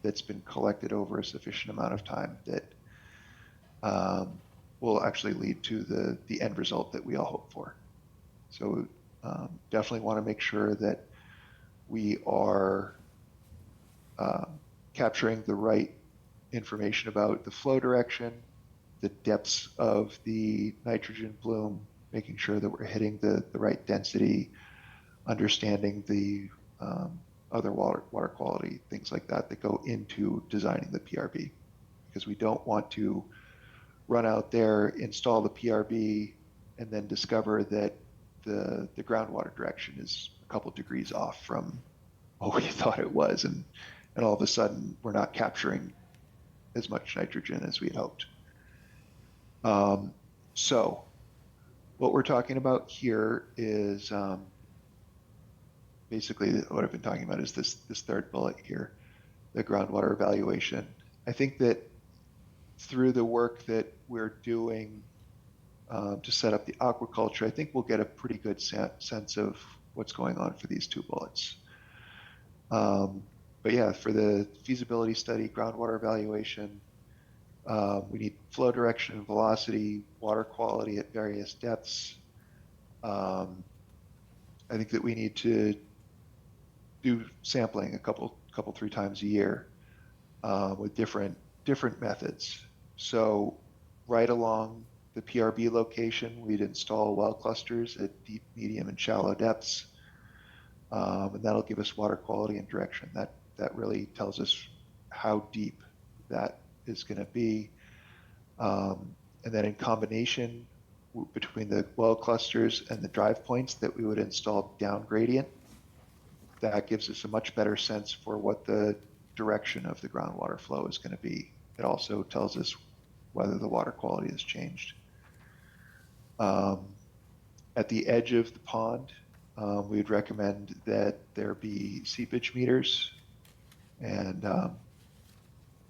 Speaker 6: that's been collected over a sufficient amount of time that will actually lead to the end result that we all hope for. So definitely want to make sure that we are capturing the right information about the flow direction, the depths of the nitrogen plume, making sure that we're hitting the right density, understanding the other water quality, things like that go into designing the PRB. Because we don't want to run out there, install the PRB, and then discover that the groundwater direction is a couple degrees off from what we thought it was, and all of a sudden we're not capturing as much nitrogen as we had hoped. So what we're talking about here is basically what I've been talking about is this third bullet here, the groundwater evaluation. I think that through the work that we're doing to set up the aquaculture, I think we'll get a pretty good sense of what's going on for these two bullets. But yeah, for the feasibility study, groundwater evaluation, we need flow direction and velocity, water quality at various depths. I think that we need to do sampling a couple, 3 times a year with different methods. So right along the PRB location, we'd install well clusters at deep, medium, and shallow depths. And that'll give us water quality and direction. That really tells us how deep that is going to be. And then in combination between the well clusters and the drive points that we would install down gradient, that gives us a much better sense for what the direction of the groundwater flow is going to be. It also tells us whether the water quality has changed. At the edge of the pond, we would recommend that there be seepage meters, and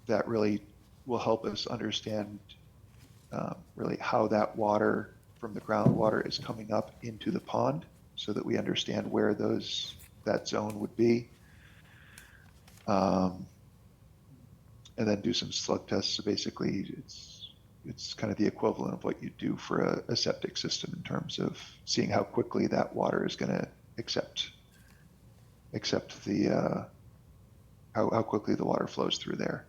Speaker 6: that really will help us understand really how that water from the groundwater is coming up into the pond, so that we understand where that zone would be. And then do some slug tests. So basically, it's kind of the equivalent of what you do for a septic system in terms of seeing how quickly that water is going to accept the how quickly the water flows through there.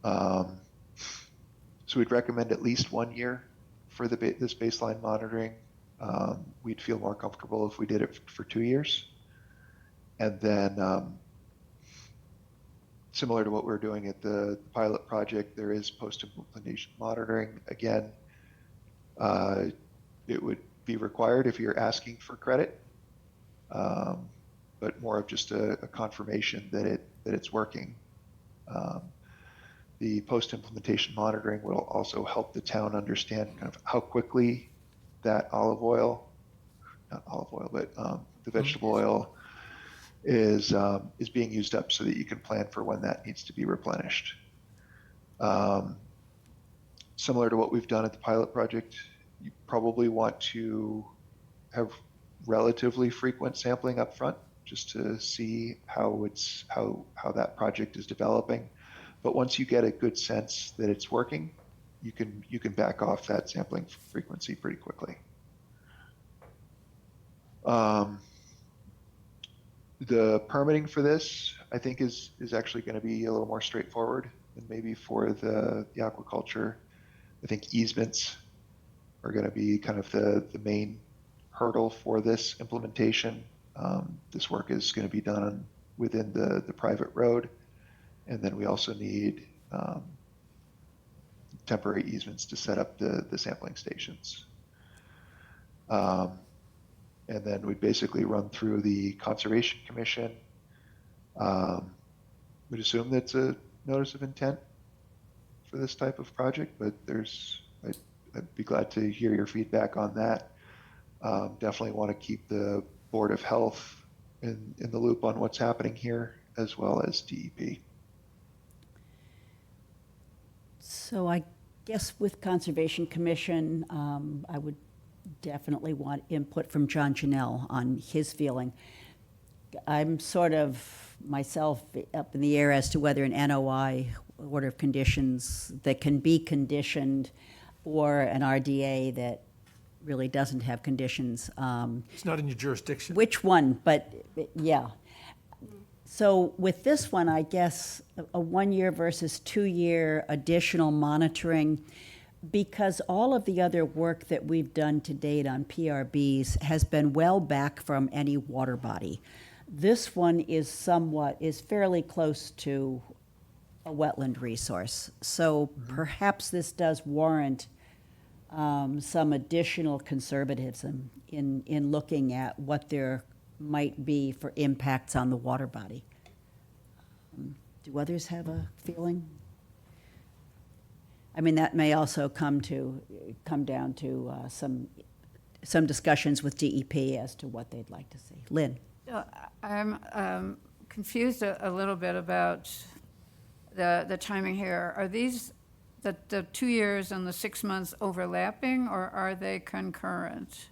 Speaker 6: So we'd recommend at least 1 year for this baseline monitoring. We'd feel more comfortable if we did it for 2 years. And then similar to what we're doing at the pilot project, there is post-implementation monitoring. Again, it would be required if you're asking for credit, but more of just a confirmation that it's working. The post-implementation monitoring will also help the town understand kind of how quickly that the vegetable oil is being used up, so that you can plan for when that needs to be replenished. Similar to what we've done at the pilot project, you probably want to have relatively frequent sampling up front, just to see how that project is developing. But once you get a good sense that it's working, you can back off that sampling frequency pretty quickly. The permitting for this, I think, is actually going to be a little more straightforward than maybe for the aquaculture. I think easements are going to be kind of the main hurdle for this implementation. This work is going to be done within the private road. And then we also need temporary easements to set up the sampling stations. And then we basically run through the Conservation Commission. We'd assume that's a notice of intent for this type of project, but I'd be glad to hear your feedback on that. Definitely want to keep the Board of Health in the loop on what's happening here, as well as DEP.
Speaker 1: So I guess with Conservation Commission, I would definitely want input from John Janelle on his feeling. I'm sort of myself up in the air as to whether an NOI, order of conditions, that can be conditioned, or an RDA that really doesn't have conditions.
Speaker 5: It's not in your jurisdiction.
Speaker 1: Which one? But yeah. So with this one, I guess a 1 year versus 2 year additional monitoring, because all of the other work that we've done to date on PRBs has been well back from any water body. This one is fairly close to a wetland resource. So perhaps this does warrant some additional conservatism in looking at what there might be for impacts on the water body. Do others have a feeling? I mean, that may also come down to some discussions with DEP as to what they'd like to see. Lynn?
Speaker 3: I'm confused a little bit about the timing here. Are these the 2 years and the 6 months overlapping, or are they concurrent?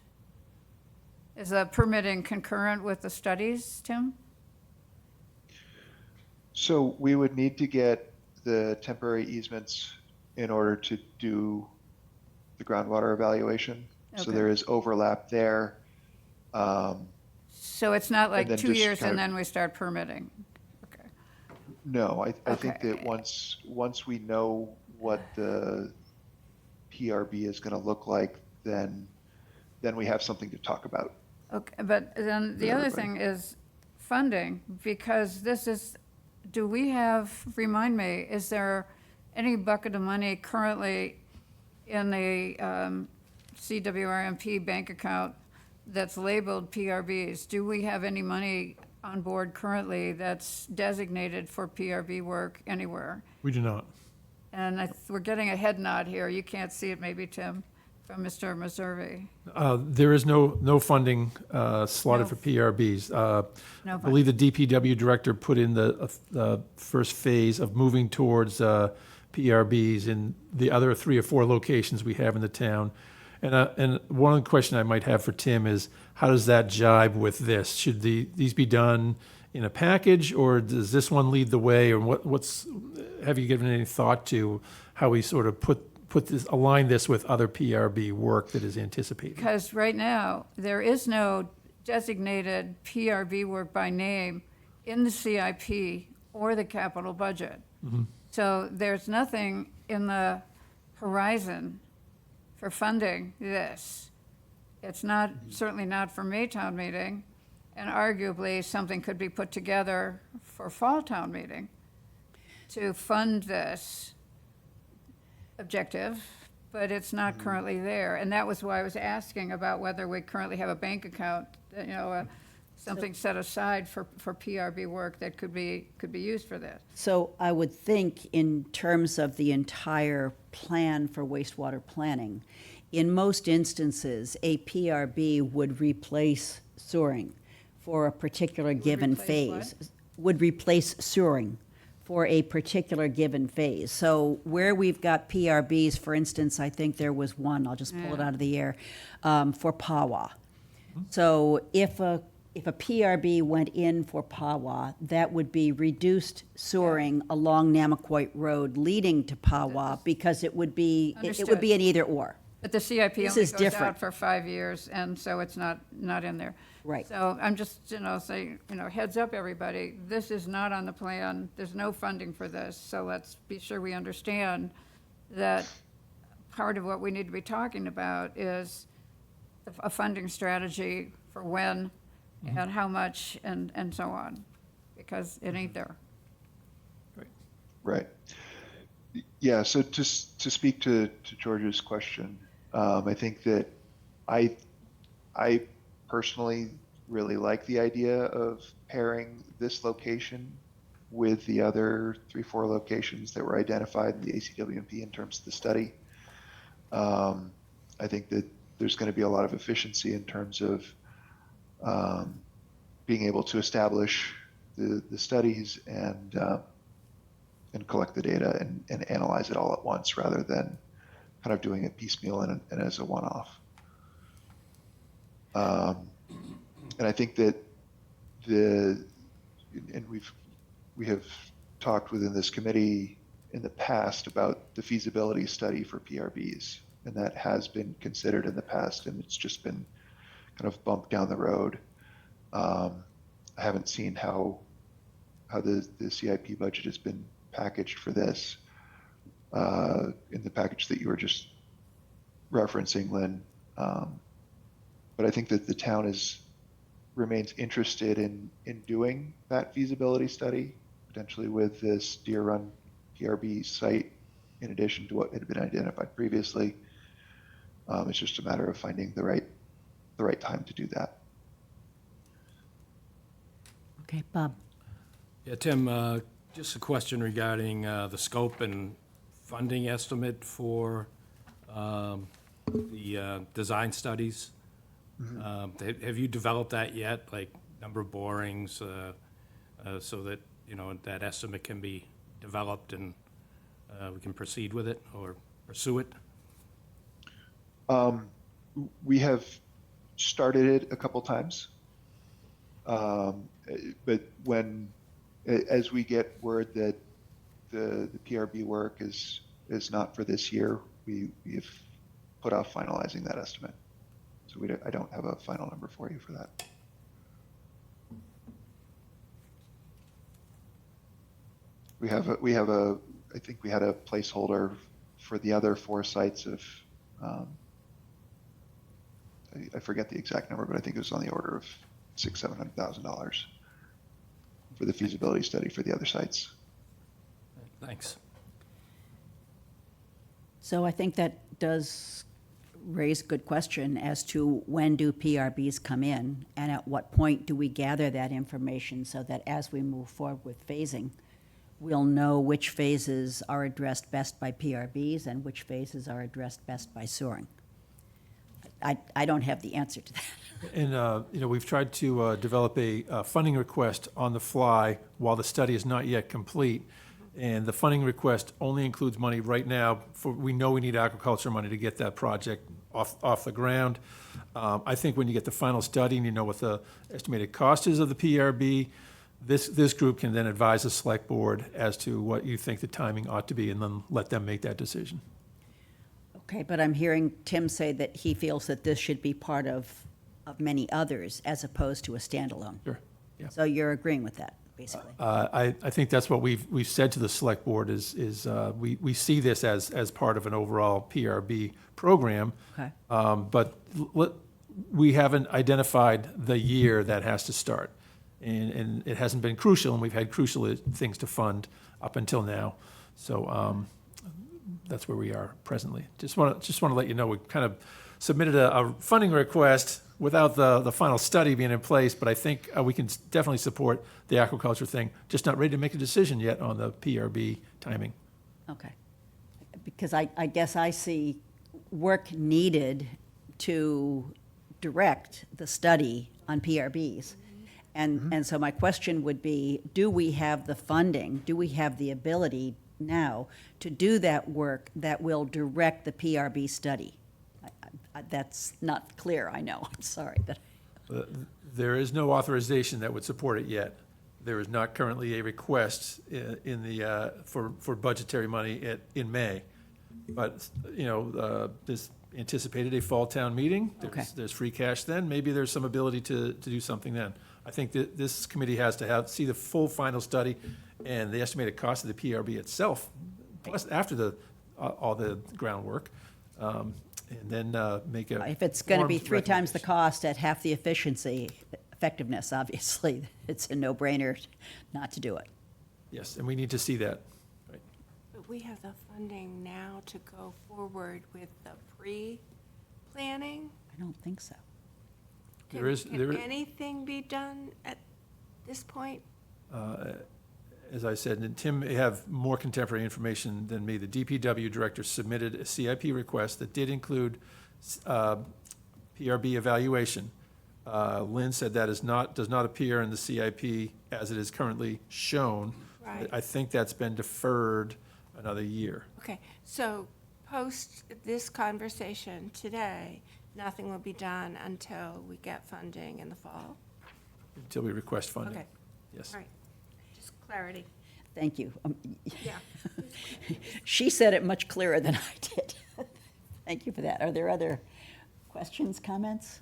Speaker 3: Is the permitting concurrent with the studies, Tim?
Speaker 6: So we would need to get the temporary easements in order to do the groundwater evaluation. So
Speaker 3: Okay.
Speaker 6: there is overlap there.
Speaker 3: So it's not like
Speaker 6: then
Speaker 3: 2
Speaker 6: just
Speaker 3: years
Speaker 6: kind
Speaker 3: and
Speaker 6: of-
Speaker 3: then we start permitting? Okay.
Speaker 6: No, I think
Speaker 3: Okay.
Speaker 6: that once we know what the PRB is going to look like, then we have something to talk about.
Speaker 3: Okay, but then the
Speaker 6: Yeah,
Speaker 3: other
Speaker 6: everybody.
Speaker 3: thing is funding, because do we have, remind me, is there any bucket of money currently in the CWRMP bank account that's labeled PRBs? Do we have any money on board currently that's designated for PRB work anywhere?
Speaker 5: We do not.
Speaker 3: And we're getting a head nod here. You can't see it maybe, Tim, from Mr. Meserve.
Speaker 5: There is no funding slotted
Speaker 3: No.
Speaker 5: for PRBs.
Speaker 3: No
Speaker 5: I believe the DPW director put in the first phase of moving towards PRBs in the other 3 or 4 locations we have in the town. And one question I might have for Tim is, how does that jibe with this? Should these be done in a package, or does this one lead the way? Or have you given any thought to how we sort of align this with other PRB work that is anticipated?
Speaker 3: Because right now, there is no designated PRB work by name in the CIP or the capital budget. So there's nothing in the horizon for funding this. It's not, certainly not for May town meeting, and arguably something could be put together for fall town meeting to fund this objective, but it's not currently there. And that was why I was asking about whether we currently have a bank account, something set aside for PRB work that could be used for this.
Speaker 1: So I would think in terms of the entire plan for wastewater planning, in most instances, a PRB would replace sewering for a particular given
Speaker 3: replace what?
Speaker 1: phase. Would replace sewering for a particular given phase. So where we've got PRBs, for instance, I think there was one, I'll just pull it
Speaker 3: Yeah.
Speaker 1: out of the air, for Pawa. So if a if a PRB went in for Pawa, that would be reduced sewering along Namaquoit Road leading to Pawa, because it would be
Speaker 3: Understood.
Speaker 1: an either or.
Speaker 3: But the CIP
Speaker 1: This
Speaker 3: only
Speaker 1: is
Speaker 3: goes
Speaker 1: different.
Speaker 3: out for 5 years, and so it's not in there.
Speaker 1: Right.
Speaker 3: So I'm just, saying, heads up, everybody, this is not on the plan. There's no funding for this. So let's be sure we understand that part of what we need to be talking about is a funding strategy for when and how much and so on, because it ain't there.
Speaker 6: Right. Yeah, so to speak to George's question, I think that I personally really like the idea of pairing this location with the other 3-4 locations that were identified in the ACWMP in terms of the study. I think that there's going to be a lot of efficiency in terms of being able to establish the studies and collect the data and analyze it all at once rather than kind of doing it piecemeal and as a one-off. And I think that we have talked within this committee in the past about the feasibility study for PRBs, and that has been considered in the past, and it's just been kind of bumped down the road. I haven't seen how the CIP budget has been packaged for this in the package that you were just referencing, Lynn. But I think that the town remains interested in doing that feasibility study, potentially with this Deer Run PRB site, in addition to what had been identified previously. It's just a matter of finding the right time to do that.
Speaker 1: Okay, Bob.
Speaker 9: Yeah, Tim, just a question regarding the scope and funding estimate for the design studies. Have you developed that yet, like number of borings, so that, that estimate can be developed and we can proceed with it or pursue it?
Speaker 6: We have started it a couple times, but as we get word that the PRB work is not for this year, we've put off finalizing that estimate. So I don't have a final number for you for that. I think we had a placeholder for the other 4 sites of, I forget the exact number, but I think it was on the order of $600,000-700,000 for the feasibility study for the other sites.
Speaker 9: Thanks.
Speaker 1: So I think that does raise a good question as to when do PRBs come in, and at what point do we gather that information so that as we move forward with phasing, we'll know which phases are addressed best by PRBs and which phases are addressed best by sewering. I don't have the answer to that.
Speaker 5: And, we've tried to develop a funding request on the fly while the study is not yet complete. And the funding request only includes money right now we know we need agriculture money to get that project off the ground. I think when you get the final study and you know what the estimated cost is of the PRB, this group can then advise the select board as to what you think the timing ought to be, and then let them make that decision.
Speaker 1: Okay, but I'm hearing Tim say that he feels that this should be part of many others as opposed to a standalone.
Speaker 5: Sure, yeah.
Speaker 1: So you're agreeing with that, basically?
Speaker 5: I think that's what we've said to the select board is we see this as part of an overall PRB program.
Speaker 1: Okay.
Speaker 5: But we haven't identified the year that has to start. And it hasn't been crucial, and we've had crucial things to fund up until now. So that's where we are presently. Just want to let you know, we kind of submitted a funding request without the final study being in place, but I think we can definitely support the aquaculture thing, just not ready to make a decision yet on the PRB timing.
Speaker 1: Okay. Because I guess I see work needed to direct the study on PRBs. And so my question would be, do we have the funding, do we have the ability now to do that work that will direct the PRB study? That's not clear, I know, I'm sorry.
Speaker 5: There is no authorization that would support it yet. There is not currently a request in the, for budgetary money in May. But, this anticipated a fall town meeting.
Speaker 1: Okay.
Speaker 5: There's free cash then. Maybe there's some ability to do something then. I think that this committee has to see the full final study and the estimated cost of the PRB itself, plus after all the groundwork, and then make a.
Speaker 1: If it's going to be
Speaker 5: informed
Speaker 1: 3 times the
Speaker 5: recommendation.
Speaker 1: cost at half the effectiveness, obviously, it's a no-brainer not to do it.
Speaker 5: Yes, and we need to see that. Right.
Speaker 7: But we have the funding now to go forward with the pre-planning.
Speaker 1: I don't think so.
Speaker 5: There is-
Speaker 7: Can anything be done at this point?
Speaker 5: As I said, and Tim may have more contemporary information than me. The DPW director submitted a CIP request that did include PRB evaluation. Lynn said that does not appear in the CIP as it is currently shown.
Speaker 7: Right.
Speaker 5: I think that's been deferred another year
Speaker 7: Okay, so post this conversation today, nothing will be done until we get funding in the fall?
Speaker 5: until we request funding.
Speaker 7: Okay,
Speaker 5: Yes.
Speaker 7: all right, just clarity.
Speaker 1: Thank you.
Speaker 7: Yeah.
Speaker 1: She said it much clearer than I did. Thank you for that. Are there other questions, comments?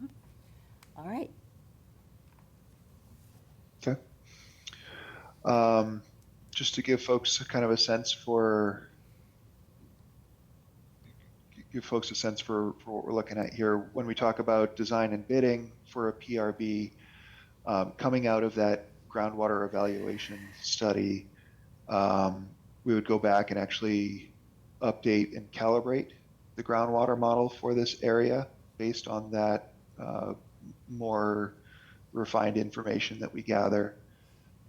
Speaker 1: No? All right.
Speaker 6: Okay. Just to give folks kind of a sense for what we're looking at here. When we talk about design and bidding for a PRB, coming out of that groundwater evaluation study, we would go back and actually update and calibrate the groundwater model for this area based on that more refined information that we gather.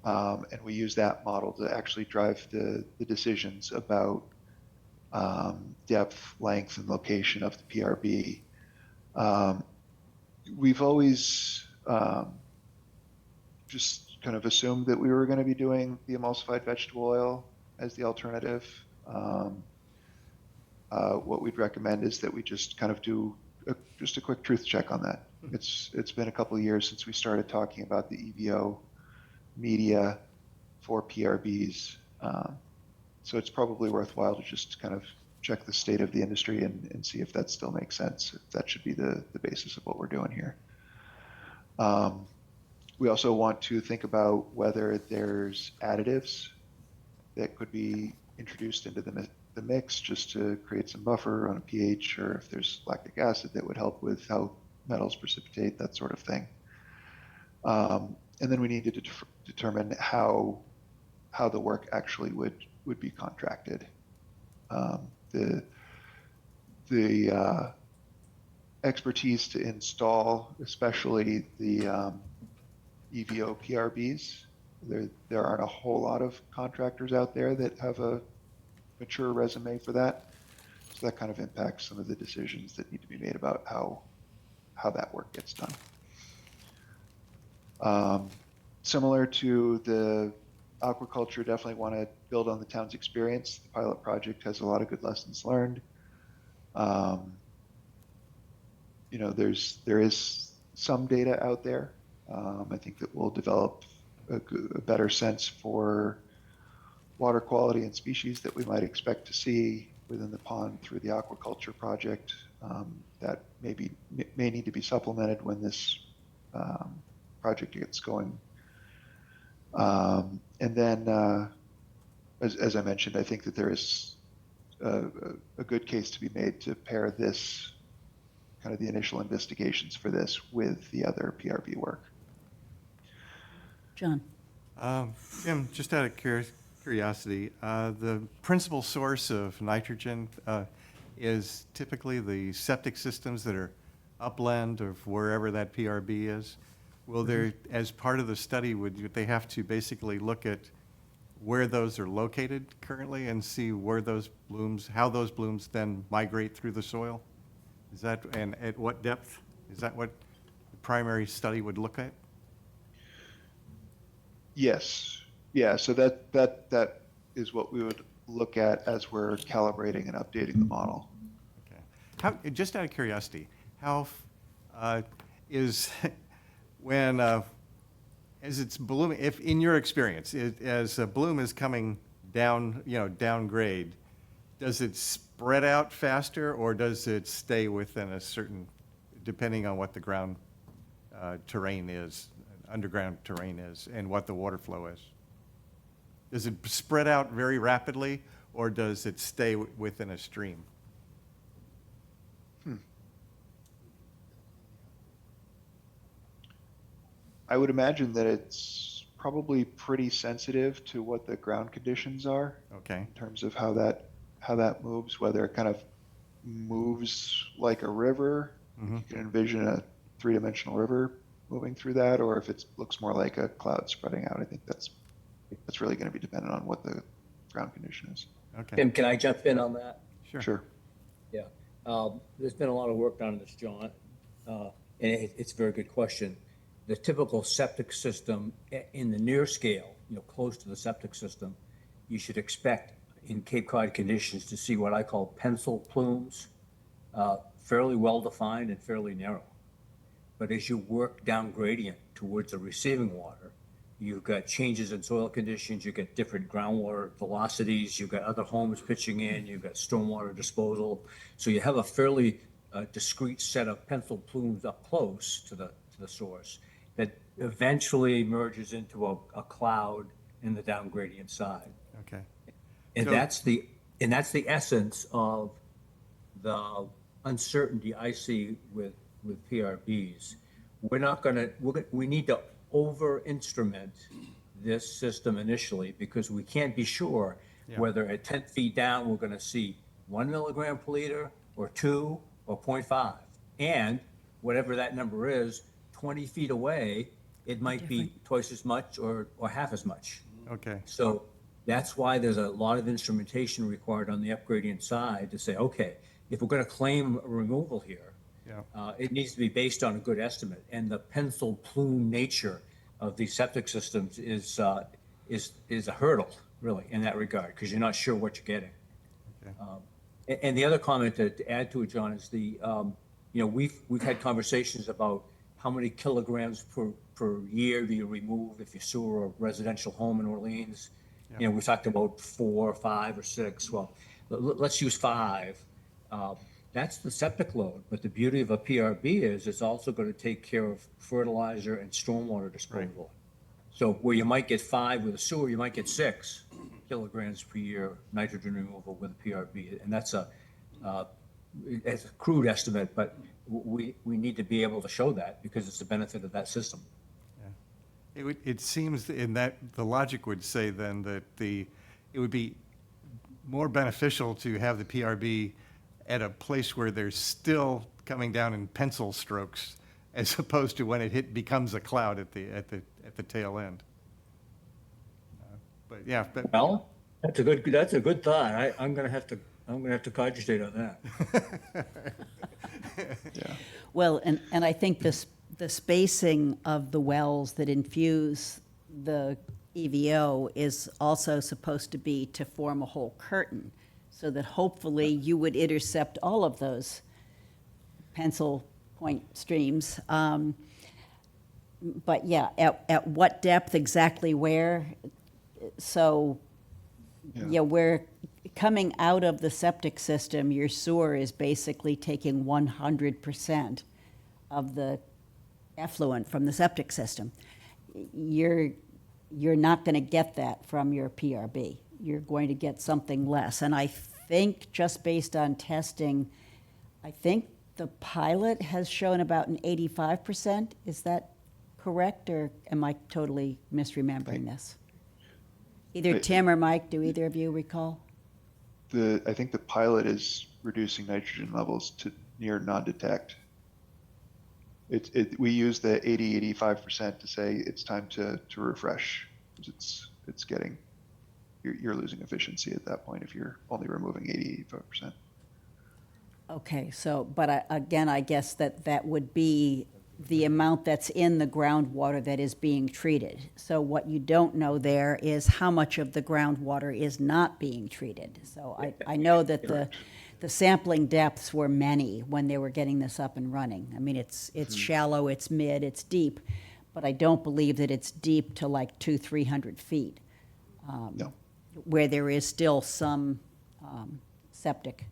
Speaker 6: And we use that model to actually drive the decisions about depth, length, and location of the PRB. We've always just kind of assumed that we were going to be doing the emulsified vegetable oil as the alternative. What we'd recommend is that we just kind of do just a quick truth check on that. It's been a couple of years since we started talking about the EVO media for PRBs. So it's probably worthwhile to just kind of check the state of the industry and see if that still makes sense, if that should be the basis of what we're doing here. We also want to think about whether there's additives that could be introduced into the mix just to create some buffer on a pH, or if there's lactic acid that would help with how metals precipitate, that sort of thing. And then we need to determine how the work actually would be contracted. The expertise to install, especially the EVO PRBs, there aren't a whole lot of contractors out there that have a mature resume for that. So that kind of impacts some of the decisions that need to be made about how that work gets done. Similar to the aquaculture, definitely want to build on the town's experience. The pilot project has a lot of good lessons learned. There is some data out there. I think that we'll develop a better sense for water quality and species that we might expect to see within the pond through the aquaculture project. That may need to be supplemented when this project gets going. And then, as I mentioned, I think that there is a good case to be made to pair this, kind of the initial investigations for this, with the other PRB work.
Speaker 1: John?
Speaker 4: Jim, just out of curiosity, the principal source of nitrogen is typically the septic systems that are upland of wherever that PRB is. Will there, as part of the study, would they have to basically look at where those are located currently and see where those blooms, how those blooms then migrate through the soil? Is that, and at what depth? Is that what the primary study would look at?
Speaker 6: Yes. Yeah. So that is what we would look at as we're calibrating and updating the model.
Speaker 4: Okay. How, just out of curiosity, how, is when, as it's blooming, if, in your experience, as a bloom is coming down, downgrade, does it spread out faster, or does it stay within a certain, depending on what the ground terrain is, underground terrain is, and what the water flow is? Does it spread out very rapidly, or does it stay within a stream?
Speaker 6: I would imagine that it's probably pretty sensitive to what the ground conditions are
Speaker 4: Okay,
Speaker 6: in terms of how that moves, whether it kind of moves like a river. You can envision a three-dimensional river moving through that, or if it looks more like a cloud spreading out. I think that's really going to be dependent on what the ground condition is.
Speaker 4: okay,
Speaker 10: Tim, can I jump in on that?
Speaker 4: sure.
Speaker 6: Sure.
Speaker 10: Yeah. There's been a lot of work done on this, John, and it's a very good question. The typical septic system in the near scale, close to the septic system, you should expect in Cape Cod conditions to see what I call pencil plumes, fairly well defined and fairly narrow. But as you work down gradient towards the receiving water, you've got changes in soil conditions, you get different groundwater velocities, you've got other homes pitching in, you've got stormwater disposal. So you have a fairly discrete set of pencil plumes up close to the source that eventually merges into a cloud in the down gradient side.
Speaker 4: Okay,
Speaker 10: And
Speaker 4: So-
Speaker 10: that's the essence of the uncertainty I see with PRBs. We need to over-instrument this system initially because we can't be sure
Speaker 4: Yeah.
Speaker 10: whether at 10 feet down, we're gonna see 1 milligram per liter or 2 or 0.5. And whatever that number is, 20 feet away, it might be twice as much or half as much.
Speaker 4: okay,
Speaker 10: So that's why there's a lot of instrumentation required on the upgradient side to say, okay, if we're going to claim a removal here,
Speaker 4: yeah,
Speaker 10: it needs to be based on a good estimate. And the pencil plume nature of these septic systems is a hurdle, really, in that regard, because you're not sure what you're getting.
Speaker 4: Okay.
Speaker 10: And the other comment to add to it, John, is we've had conversations about how many kilograms per year do you remove if you sewer a residential home in Orleans.
Speaker 4: Yeah.
Speaker 10: We talked about 4, 5, or 6. Well, let's use 5. That's the septic load, but the beauty of a PRB is it's also going to take care of fertilizer and stormwater disposal. So where you might get 5 with a sewer, you might get 6 kilograms per year nitrogen removal with a PRB, and that's it's a crude estimate, but we need to be able to show that because it's the benefit of that system.
Speaker 4: It seems in that the logic would say then that it would be more beneficial to have the PRB at a place where there's still coming down in pencil strokes as opposed to when it becomes a cloud at the tail end. But yeah,
Speaker 10: Well, that's a good thought. I'm gonna have to cogitate on that.
Speaker 1: Well, and I think the spacing of the wells that infuse the EVO is also supposed to be to form a whole curtain, so that hopefully you would intercept all of those pencil point streams. But yeah, at what depth, exactly where? So, yeah, where coming out of the septic system, your sewer is basically taking 100% of the effluent from the septic system. You're not going to get that from your PRB. You're going to get something less. And I think just based on testing, I think the pilot has shown about an 85%. Is that correct, or am I totally misremembering this? Either Tim or Mike, do either of you recall?
Speaker 6: I think the pilot is reducing nitrogen levels to near non-detect. We use the 85% to say it's time to refresh, because you're losing efficiency at that point if you're only removing 85%.
Speaker 1: Okay, so, but again, I guess that would be the amount that's in the groundwater that is being treated. So what you don't know there is how much of the groundwater is not being treated. So I know that the sampling depths were many when they were getting this up and running. I mean, it's shallow, it's mid, it's deep, but I don't believe that it's deep to like 300 feet,
Speaker 6: No.
Speaker 1: where there is still some septic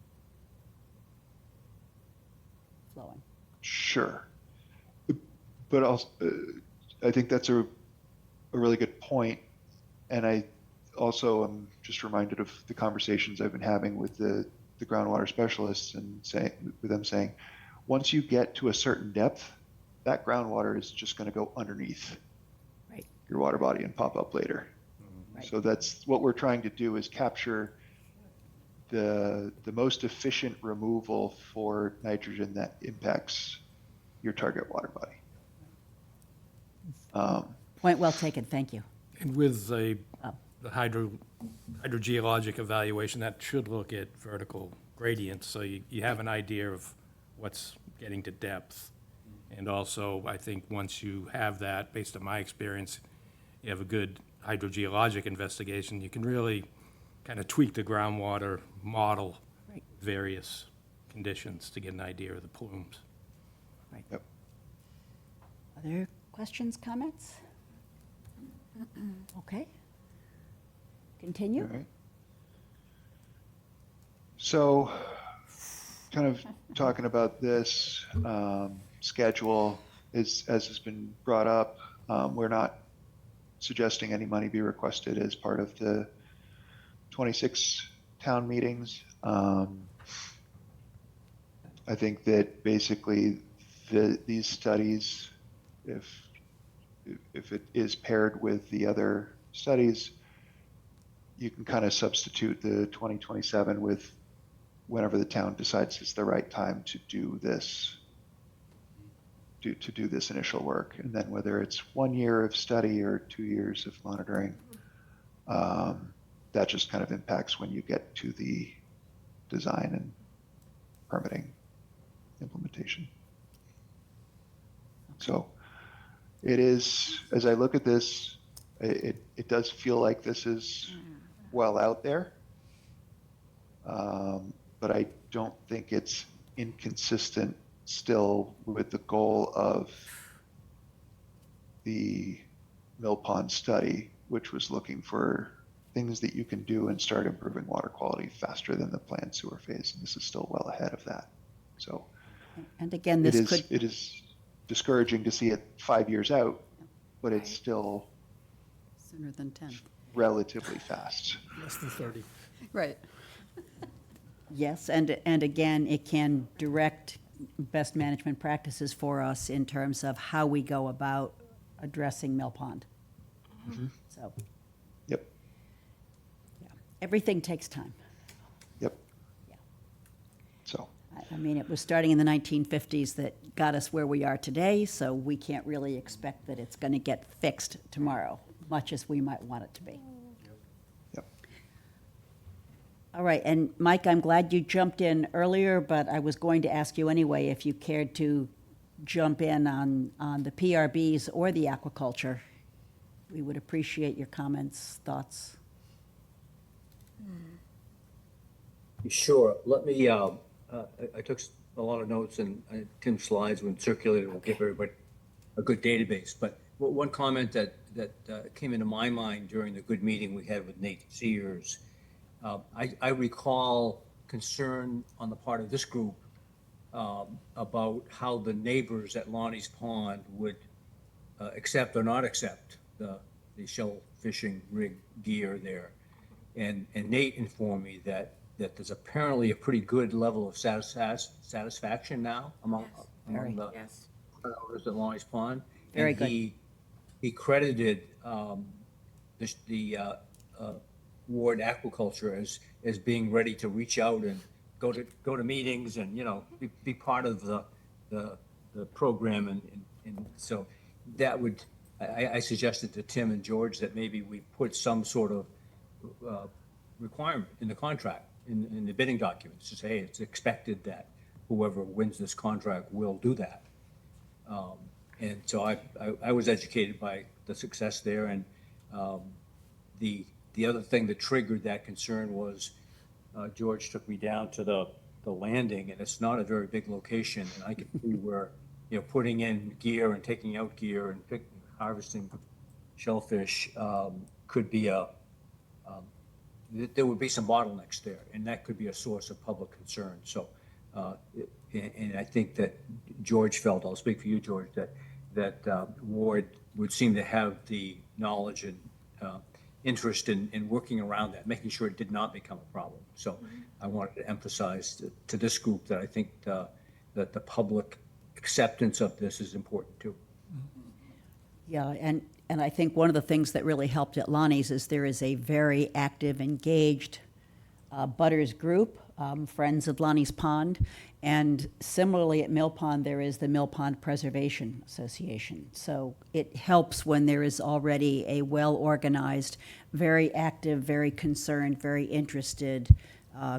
Speaker 1: flowing.
Speaker 6: Sure. But also, I think that's a really good point. And I also am just reminded of the conversations I've been having with the groundwater specialists and with them saying, once you get to a certain depth, that groundwater is just going to go underneath
Speaker 1: Right.
Speaker 6: your water body and pop up later.
Speaker 1: Right.
Speaker 6: So that's what we're trying to do, is capture the most efficient removal for nitrogen that impacts your target water body.
Speaker 1: Point well taken, thank you.
Speaker 9: And with the
Speaker 1: Oh.
Speaker 9: hydrogeologic evaluation, that should look at vertical gradients, so you have an idea of what's getting to depth. And also, I think once you have that, based on my experience, you have a good hydrogeologic investigation, you can really kind of tweak the groundwater model,
Speaker 1: Right.
Speaker 9: various conditions to get an idea of the plumes.
Speaker 1: Right.
Speaker 6: Yep.
Speaker 1: Other questions, comments? Okay. Continue.
Speaker 6: All right. So, kind of talking about this schedule, as has been brought up, we're not suggesting any money be requested as part of the 26 town meetings. I think that basically these studies, if it is paired with the other studies, you can kind of substitute the 2027 with whenever the town decides it's the right time to do this, to do this initial work. And then whether it's 1 year of study or 2 years of monitoring, that just kind of impacts when you get to the design and permitting implementation. So it is, as I look at this, it does feel like this is well out there. But I don't think it's inconsistent still with the goal of the Mill Pond study, which was looking for things that you can do and start improving water quality faster than the planned sewer phase. And this is still well ahead of that. So
Speaker 1: And again,
Speaker 6: it
Speaker 1: this could,
Speaker 6: is discouraging to see it 5 years out, but it's
Speaker 7: Right.
Speaker 6: still
Speaker 8: Sooner than 10.
Speaker 6: relatively fast.
Speaker 5: Less than 30.
Speaker 8: Right.
Speaker 1: yes, and again, it can direct best management practices for us in terms of how we go about addressing Mill Pond. So,
Speaker 6: Yep,
Speaker 1: yeah, everything takes time.
Speaker 6: yep.
Speaker 1: Yeah.
Speaker 6: So,
Speaker 1: I mean, it was starting in the 1950s that got us where we are today, so we can't really expect that it's going to get fixed tomorrow, much as we might want it to be.
Speaker 6: yep.
Speaker 1: All right, and Mike, I'm glad you jumped in earlier, but I was going to ask you anyway if you cared to jump in on the PRBs or the aquaculture. We would appreciate your comments, thoughts.
Speaker 10: Sure. Let me, I took a lot of notes, and Tim's slides when circulated will give everybody a good database. But one comment that came into my mind during the good meeting we had with Nate Sears, I recall concern on the part of this group about how the neighbors at Lonnie's Pond would accept or not accept the shell fishing rig gear there. And Nate informed me that there's apparently a pretty good level of satisfaction now among the
Speaker 7: Yes.
Speaker 10: owners at Lonnie's Pond.
Speaker 1: Very
Speaker 10: And
Speaker 1: good.
Speaker 10: he credited the Ward Aquaculture as being ready to reach out and go to meetings and, be part of the program. And so that would, I suggested to Tim and George that maybe we put some sort of requirement in the contract, in the bidding documents, to say, hey, it's expected that whoever wins this contract will do that. And so I was educated by the success there. And the other thing that triggered that concern was George took me down to the the landing, and it's not a very big location, and I can see where, putting in gear and taking out gear and harvesting shellfish, could be there would be some bottlenecks there, and that could be a source of public concern. So, and I think that George felt, I'll speak for you, George, that Ward would seem to have the knowledge and interest in working around that, making sure it did not become a problem. So I wanted to emphasize to this group that I think that the public acceptance of this is important too.
Speaker 1: Yeah, and I think one of the things that really helped at Lonnie's is there is a very active, engaged Butters group, Friends of Lonnie's Pond, and similarly at Mill Pond, there is the Mill Pond Preservation Association. So it helps when there is already a well-organized, very active, very concerned, very interested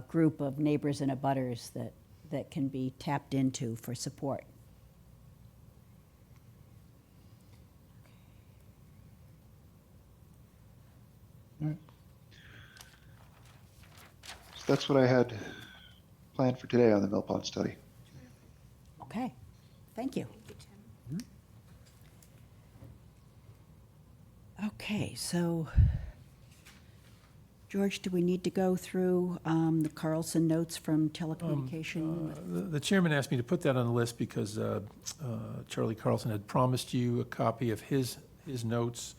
Speaker 1: group of neighbors and abutters that can be tapped into for support.
Speaker 6: So that's what I had planned for today on the Mill Pond study.
Speaker 1: Okay, thank you. Okay, so, George, do we need to go through the Carlson notes from telecommunication?
Speaker 5: The chairman asked me to put that on the list because Charlie Carlson had promised you a copy of his notes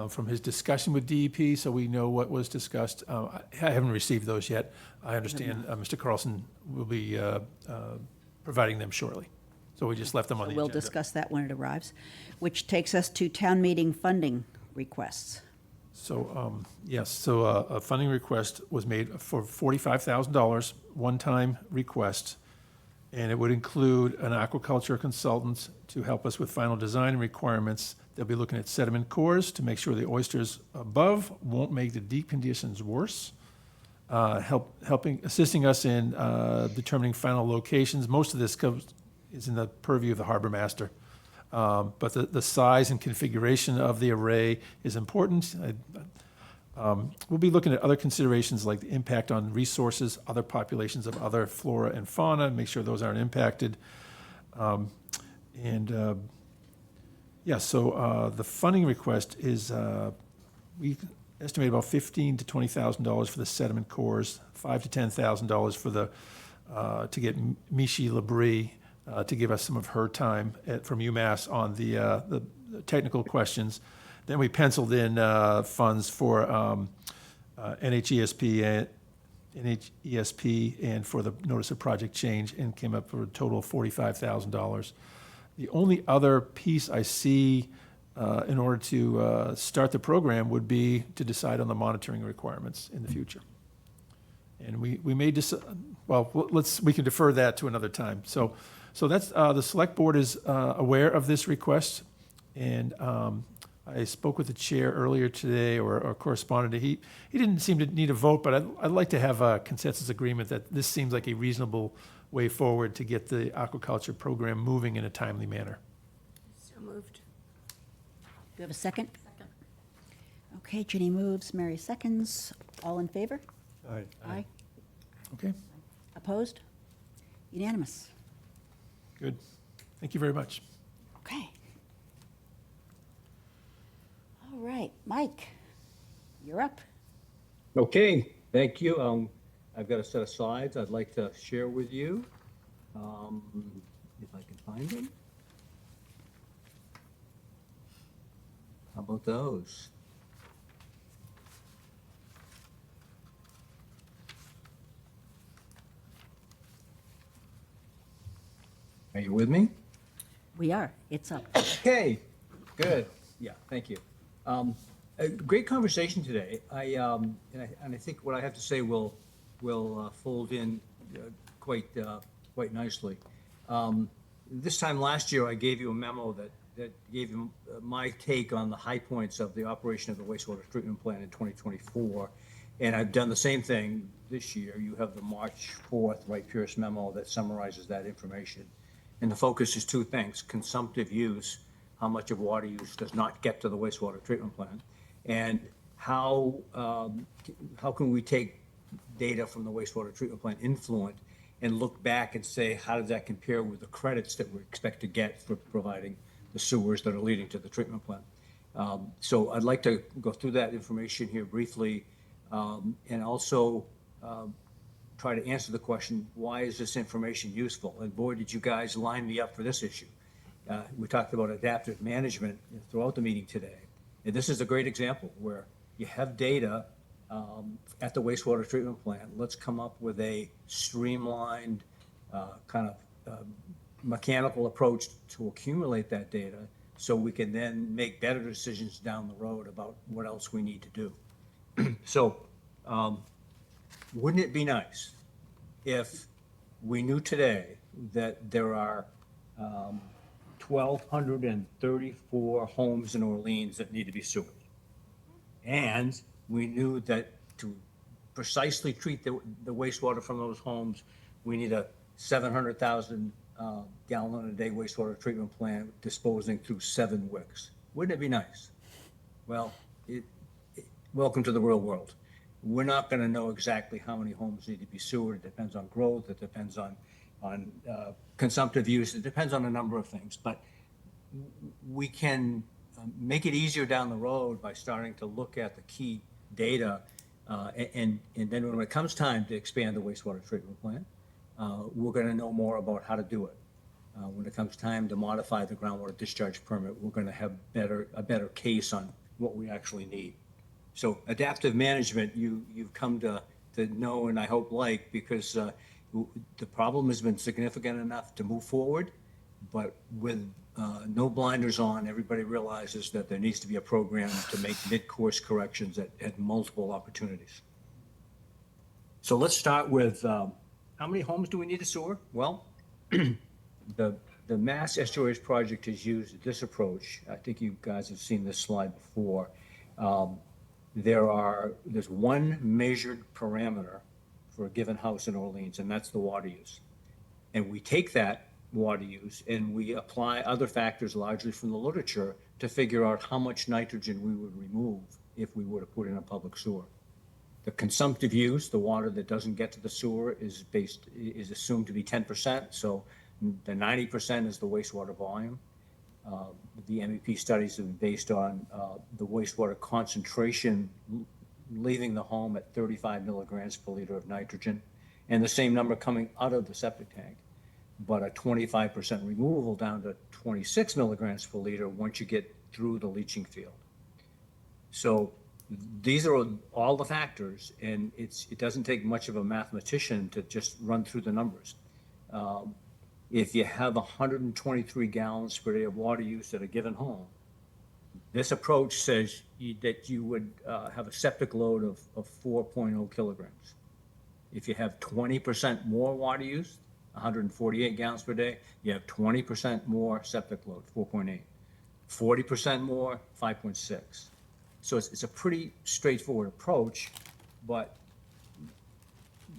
Speaker 5: from his discussion with DEP, so we know what was discussed. I haven't received those yet. I understand Mr. Carlson will be providing them shortly. So we just left them on the agenda.
Speaker 1: We'll discuss that when it arrives, which takes us to town meeting funding requests.
Speaker 5: So, yes, so a funding request was made for $45,000, one-time request, and it would include an aquaculture consultant to help us with final design and requirements. They'll be looking at sediment cores to make sure the oysters above won't make the deep conditions worse, assisting us in determining final locations. Most of this is in the purview of the harbor master. But the size and configuration of the array is important. We'll be looking at other considerations like the impact on resources, other populations of other flora and fauna, make sure those aren't impacted. So the funding request is, we estimate about $15,000 to $20,000 for the sediment cores, $5,000 to $10,000 for the, to get Michi Labrie to give us some of her time from UMass on the technical questions. Then we penciled in funds for NHESP and for the notice of project change, and came up for a total of $45,000. The only other piece I see in order to start the program would be to decide on the monitoring requirements in the future. And we may we can defer that to another time. So that's, the select board is aware of this request, and I spoke with the chair earlier today, or corresponded to, he didn't seem to need a vote, but I'd like to have a consensus agreement that this seems like a reasonable way forward to get the aquaculture program moving in a timely manner.
Speaker 7: So moved.
Speaker 1: Do you have a second? Second. Okay, Ginny moves, Mary seconds. All in favor?
Speaker 4: Aye.
Speaker 1: Aye.
Speaker 5: Okay,
Speaker 1: Opposed? Unanimous.
Speaker 5: good. Thank you very much.
Speaker 1: Okay. All right, Mike, you're up.
Speaker 10: Okay, thank you. I've got a set of slides I'd like to share with you, if I can find them. How about those? Are you with me?
Speaker 1: We are, it's up.
Speaker 10: Okay, good. Yeah, thank you. A great conversation today. And I think what I have to say will fold in quite nicely. This time last year, I gave you a memo that gave you my take on the high points of the operation of the wastewater treatment plant in 2024. And I've done the same thing this year. You have the March 4th Wright Pierce memo that summarizes that information. And the focus is two things: consumptive use, how much of water use does not get to the wastewater treatment plant, and how can we take data from the wastewater treatment plant influent and look back and say, how does that compare with the credits that we expect to get for providing the sewers that are leading to the treatment plant? So I'd like to go through that information here briefly, and also try to answer the question, why is this information useful? And boy, did you guys line me up for this issue. We talked about adaptive management throughout the meeting today. And this is a great example where you have data at the wastewater treatment plant. Let's come up with a streamlined kind of mechanical approach to accumulate that data so we can then make better decisions down the road about what else we need to do. So wouldn't it be nice if we knew today that there are 1,234 homes in Orleans that need to be sewered? And we knew that to precisely treat the wastewater from those homes, we need a 700,000 gallon a day wastewater treatment plant disposing through 7 wicks. Wouldn't it be nice? Well, welcome to the real world. We're not going to know exactly how many homes need to be sewered. It depends on growth. It depends on consumptive use. It depends on a number of things. But we can make it easier down the road by starting to look at the key data. And then when it comes time to expand the wastewater treatment plant, we're going to know more about how to do it. When it comes time to modify the groundwater discharge permit, we're going to have a better case on what we actually need. So adaptive management, you've come to know and I hope like, because the problem has been significant enough to move forward, but with no blinders on, everybody realizes that there needs to be a program to make mid-course corrections at multiple opportunities. So let's start with how many homes do we need to sewer? Well, the Mass Estuaries Project has used this approach. I think you guys have seen this slide before. There's one measured parameter for a given house in Orleans, and that's the water use. And we take that water use and we apply other factors largely from the literature to figure out how much nitrogen we would remove if we were to put in a public sewer. The consumptive use, the water that doesn't get to the sewer, is assumed to be 10%. So the 90% is the wastewater volume. The MEP studies have been based on the wastewater concentration leaving the home at 35 milligrams per liter of nitrogen, and the same number coming out of the septic tank, but a 25% removal down to 26 milligrams per liter once you get through the leaching field. So these are all the factors, and it doesn't take much of a mathematician to just run through the numbers. If you have 123 gallons per day of water use at a given home, this approach says that you would have a septic load of 4.0 kilograms. If you have 20% more water use, 148 gallons per day, you have 20% more septic load, 4.8. 40% more, 5.6. So it's a pretty straightforward approach, but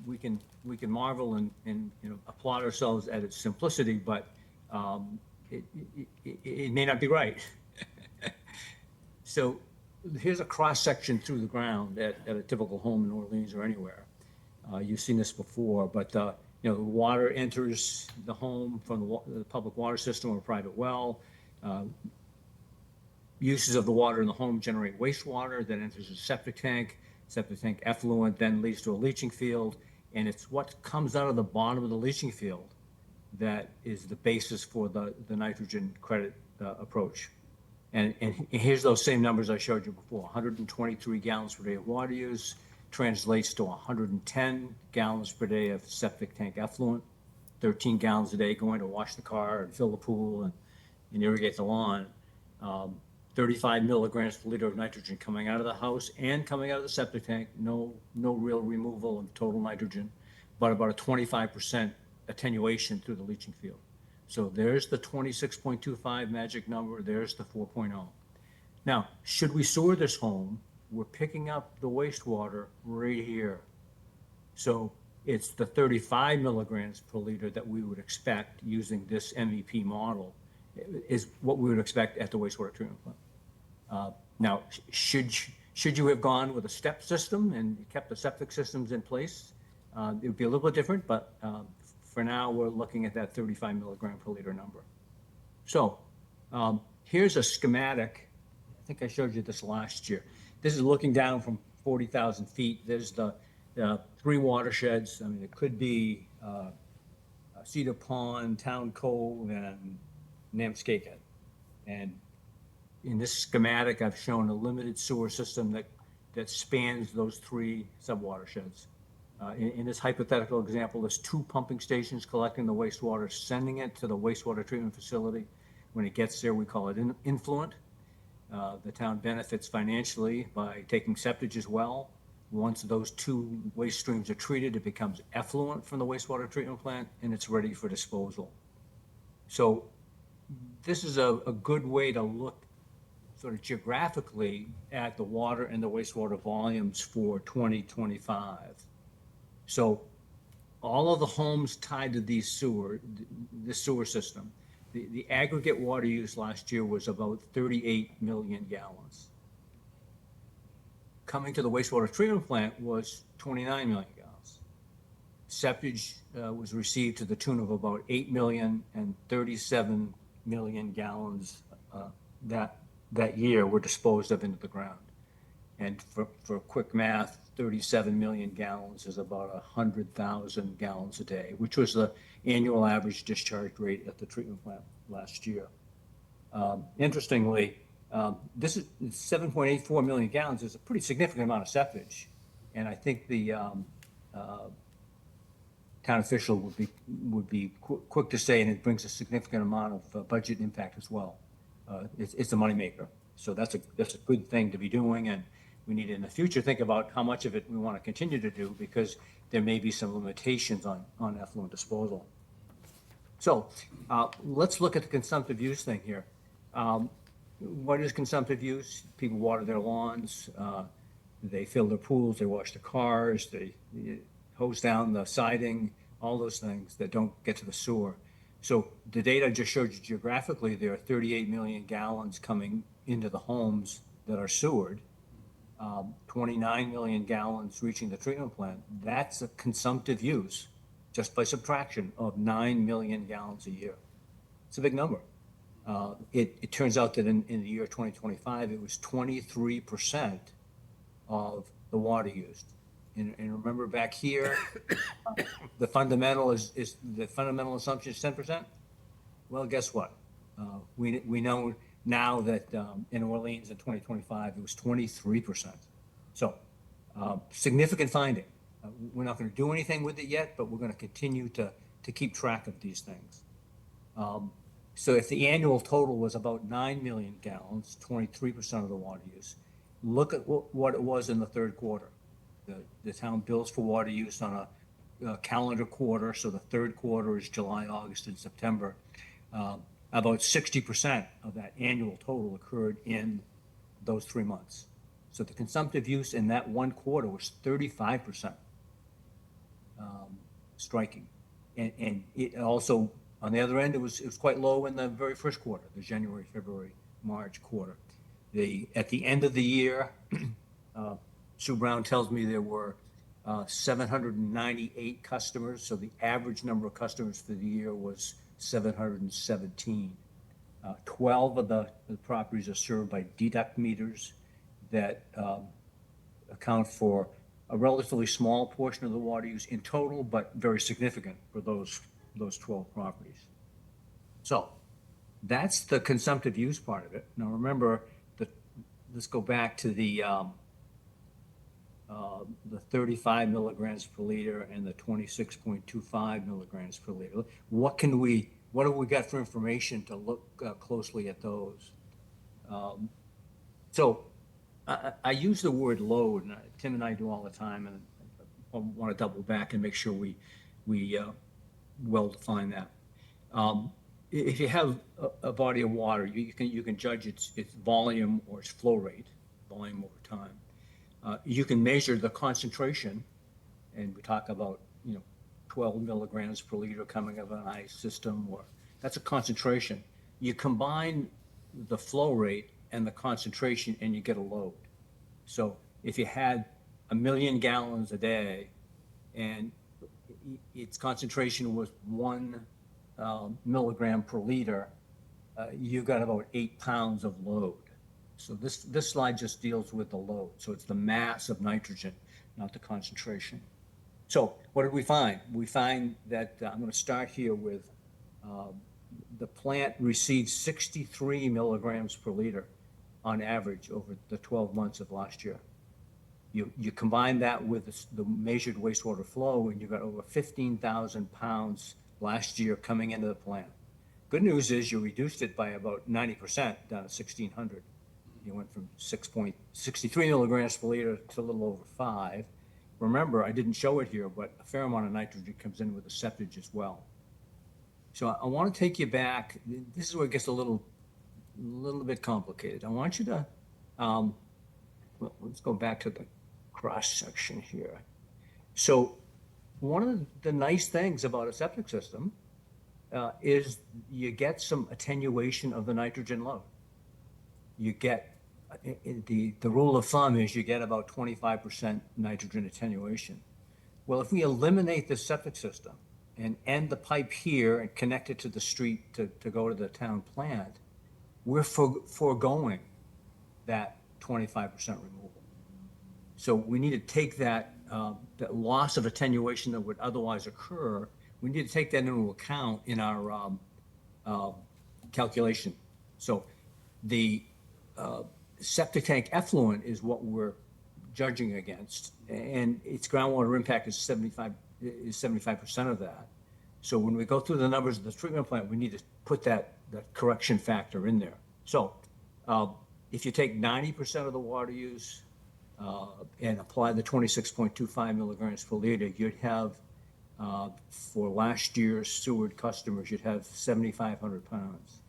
Speaker 10: we can marvel and applaud ourselves at its simplicity, but it may not be right. So here's a cross section through the ground at a typical home in Orleans or anywhere. You've seen this before, but the water enters the home from the public water system or private well. Uses of the water in the home generate wastewater that enters a septic tank. Septic tank effluent then leads to a leaching field, and it's what comes out of the bottom of the leaching field that is the basis for the nitrogen credit approach. And here's those same numbers I showed you before. 123 gallons per day of water use translates to 110 gallons per day of septic tank effluent, 13 gallons a day going to wash the car and fill the pool and irrigate the lawn. 35 milligrams per liter of nitrogen coming out of the house and coming out of the septic tank. No real removal of total nitrogen, but about a 25% attenuation through the leaching field. So there's the 26.25 magic number. There's the 4.0. Now, should we sewer this home, we're picking up the wastewater right here. So it's the 35 milligrams per liter that we would expect using this MEP model is what we would expect at the wastewater treatment plant. Now, should you have gone with a step system and kept the septic systems in place? It would be a little bit different, but for now, we're looking at that 35 milligram per liter number. So here's a schematic. I think I showed you this last year. This is looking down from 40,000 feet. There's the three watersheds. I mean, it could be Cedar Pond, Town Cove, and Namskaket. And in this schematic, I've shown a limited sewer system that spans those three sub-watersheds. In this hypothetical example, there's two pumping stations collecting the wastewater, sending it to the wastewater treatment facility. When it gets there, we call it influent. The town benefits financially by taking septage as well. Once those two waste streams are treated, it becomes effluent from the wastewater treatment plant, and it's ready for disposal. So this is a good way to look sort of geographically at the water and the wastewater volumes for 2025. So all of the homes tied to the sewer system, the aggregate water use last year was about 38 million gallons. Coming to the wastewater treatment plant was 29 million gallons. Septage was received to the tune of about 8 million, and 37 million gallons that year were disposed of into the ground. And for quick math, 37 million gallons is about 100,000 gallons a day, which was the annual average discharge rate at the treatment plant last year. Interestingly, this is 7.84 million gallons is a pretty significant amount of septage. And I think the town official would be quick to say, and it brings a significant amount of budget impact as well. It's a moneymaker. So that's a good thing to be doing, and we need to, in the future, think about how much of it we want to continue to do, because there may be some limitations on effluent disposal. So let's look at the consumptive use thing here. What is consumptive use? People water their lawns, they fill their pools, they wash their cars, they hose down the siding, all those things that don't get to the sewer. So the data I just showed you geographically, there are 38 million gallons coming into the homes that are sewered, 29 million gallons reaching the treatment plant. That's a consumptive use, just by subtraction, of 9 million gallons a year. It's a big number. It turns out that in the year 2025, it was 23% of the water used. And remember back here, the fundamental assumption is 10%. Well, guess what? We know now that in Orleans in 2025 it was 23%. So significant finding. We're not going to do anything with it yet, but we're going to continue to keep track of these things. So if the annual total was about 9 million gallons, 23% of the water use, look at what it was in the third quarter. The town bills for water use on a calendar quarter, so the third quarter is July, August, and September. About 60% of that annual total occurred in those 3 months. So the consumptive use in that one quarter was 35%. Striking. And it also, on the other end, it was quite low in the very first quarter, the January, February, March quarter. At the end of the year, Sue Brown tells me there were 798 customers, so the average number of customers for the year was 717. 12 of the properties are served by deduct meters that account for a relatively small portion of the water use in total, but very significant for those 12 properties. So that's the consumptive use part of it. Now remember, let's go back to the 35 milligrams per liter and the 26.25 milligrams per liter. What have we got for information to look closely at those? So I use the word load, and Tim and I do all the time, and I want to double back and make sure we well define that. If you have a body of water, you can judge its volume or its flow rate, volume over time. You can measure the concentration, and we talk about 12 milligrams per liter coming out of an ice system, or that's a concentration. You combine the flow rate and the concentration, and you get a load. So if you had 1 million gallons a day, and its concentration was 1 milligram per liter, you got about 8 pounds of load. So this slide just deals with the load. So it's the mass of nitrogen, not the concentration. So what did we find? We find that, I'm going to start here with, the plant received 63 milligrams per liter on average over the 12 months of last year. You combine that with the measured wastewater flow, and you got over 15,000 pounds last year coming into the plant. Good news is you reduced it by about 90% down to 1,600. You went from 6.63 milligrams per liter to a little over 5. Remember, I didn't show it here, but a fair amount of nitrogen comes in with the septage as well. So I want to take you back. This is where it gets a little bit complicated. I want you to, well, let's go back to the cross section here. So one of the nice things about a septic system is you get some attenuation of the nitrogen load. You get, the rule of thumb is you get about 25% nitrogen attenuation. Well, if we eliminate the septic system and end the pipe here and connect it to the street to go to the town plant, we're foregoing that 25% removal. So we need to take that loss of attenuation that would otherwise occur, we need to take that into account in our calculation. So the septic tank effluent is what we're judging against, and its groundwater impact is 75% of that. So when we go through the numbers of the treatment plant, we need to put that correction factor in there. So if you take 90% of the water use and apply the 26.25 milligrams per liter, you'd have, for last year's Seward customers, you'd have 7,500 pounds.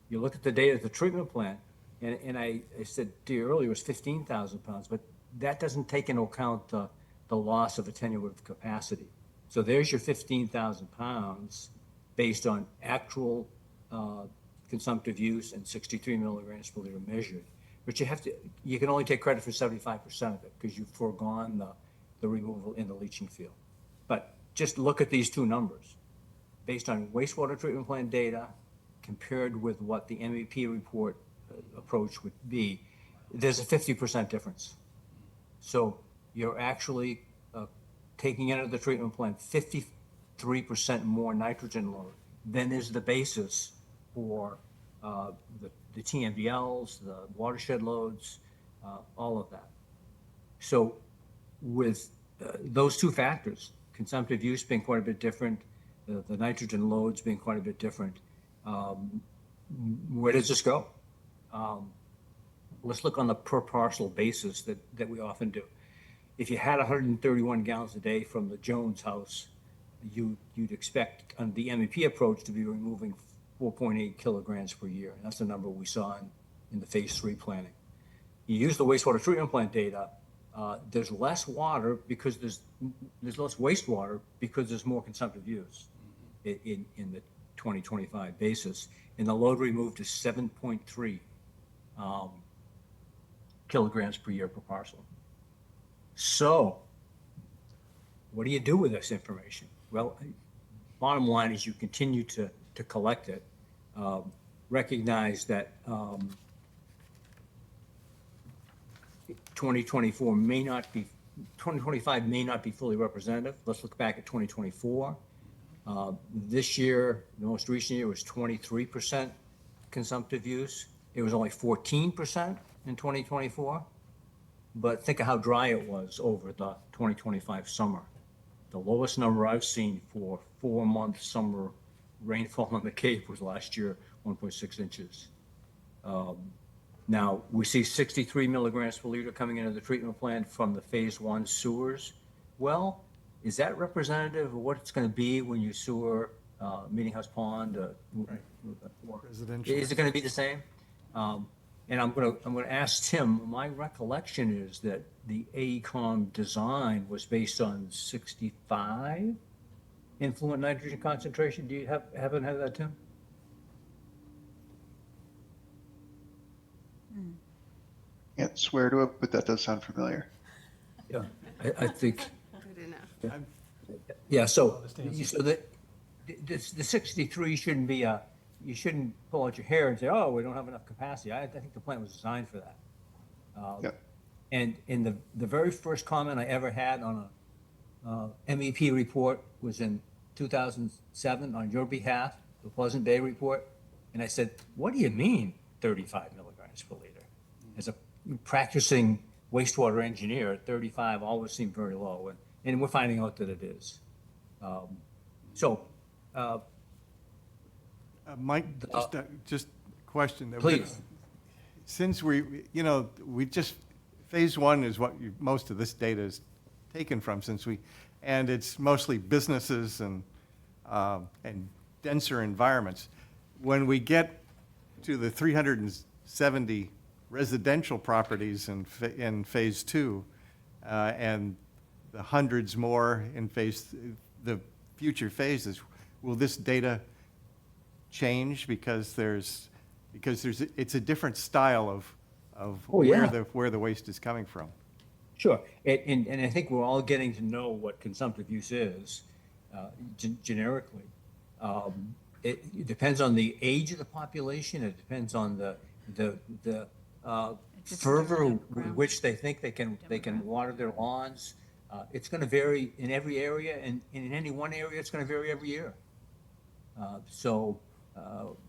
Speaker 10: You look at the data at the treatment plant, and I said to you earlier, it was 15,000 pounds, but that doesn't take into account the loss of attenuative capacity. So there's your 15,000 pounds based on actual consumptive use and 63 milligrams per liter measured. But you can only take credit for 75% of it because you've foregone the removal in the leaching field. But just look at these two numbers. Based on wastewater treatment plant data compared with what the MEP report approach would be, there's a 50% difference. So you're actually taking into the treatment plant 53% more nitrogen load than is the basis for the TMDLs, the watershed loads, all of that. So with those two factors, consumptive use being quite a bit different, the nitrogen loads being quite a bit different, where does this go? Let's look on the per parcel basis that we often do. If you had 131 gallons a day from the Jones house, you'd expect on the MEP approach to be removing 4.8 kilograms per year. And that's the number we saw in the phase 3 planning. You use the wastewater treatment plant data, there's less water because there's less wastewater because there's more consumptive use in the 2025 basis. And the load removed is 7.3 kilograms per year per parcel. So what do you do with this information? Well, bottom line is you continue to collect it. Recognize that 2025 may not be fully representative. Let's look back at 2024. This year, the most recent year was 23% consumptive use. It was only 14% in 2024. But think of how dry it was over the 2025 summer. The lowest number I've seen for 4-month summer rainfall on the Cape was last year, 1.6 inches. Now, we see 63 milligrams per liter coming into the treatment plant from the phase 1 sewers. Well, is that representative of what it's going to be when you sewer Meeting House Pond?
Speaker 4: Residential.
Speaker 10: Is it going to be the same? And I'm going to ask Tim. My recollection is that the AECOM design was based on 65 influent nitrogen concentration. Do you haven't had that, Tim?
Speaker 6: Can't swear to it, but that does sound familiar.
Speaker 10: Yeah, I think.
Speaker 7: Good enough.
Speaker 10: Yeah, so,
Speaker 5: Understands.
Speaker 10: the 63 shouldn't be you shouldn't pull out your hair and say, oh, we don't have enough capacity. I think the plant was designed for that.
Speaker 6: Yep.
Speaker 10: And in the very first comment I ever had on a MEP report was in 2007 on your behalf, the Pleasant Bay report. And I said, what do you mean 35 milligrams per liter? As a practicing wastewater engineer, 35 always seemed very low. And we're finding out that it is. So,
Speaker 4: Mike, just a question.
Speaker 10: please.
Speaker 4: Since we just, phase one is what most of this data is taken from, and it's mostly businesses and denser environments. When we get to the 370 residential properties in phase two, and the hundreds more in the future phases, will this data change because it's a different style of
Speaker 10: Oh, yeah.
Speaker 4: where the waste is coming from?
Speaker 10: Sure, and I think we're all getting to know what consumptive use is generically. It depends on the age of the population. It depends on the fervor with which they think they can water their lawns. It's going to vary in every area, and in any one area, it's going to vary every year. So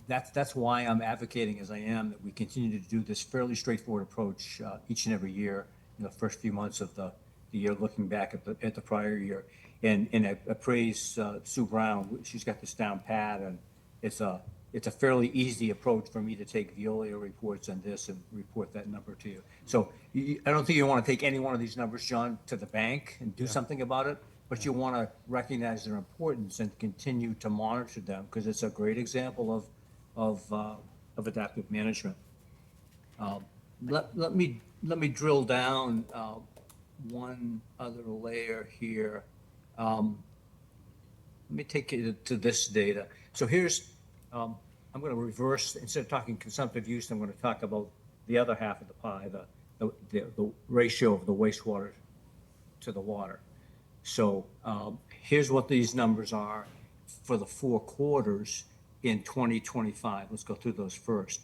Speaker 10: that's why I'm advocating, as I am, that we continue to do this fairly straightforward approach each and every year in the first few months of the year, looking back at the prior year. And I praise Sue Brown. She's got this down pat, and it's a fairly easy approach for me to take Veolia reports on this and report that number to you. So I don't think you want to take any one of these numbers, John, to the bank and do something about it, but you want to recognize their importance and continue to monitor them, because it's a great example of adaptive management. Let me drill down one other layer here. Let me take you to this data. So here's, I'm going to reverse, instead of talking consumptive use, I'm going to talk about the other half of the pie, the ratio of the wastewater to the water. So here's what these numbers are for the 4 quarters in 2025. Let's go through those first.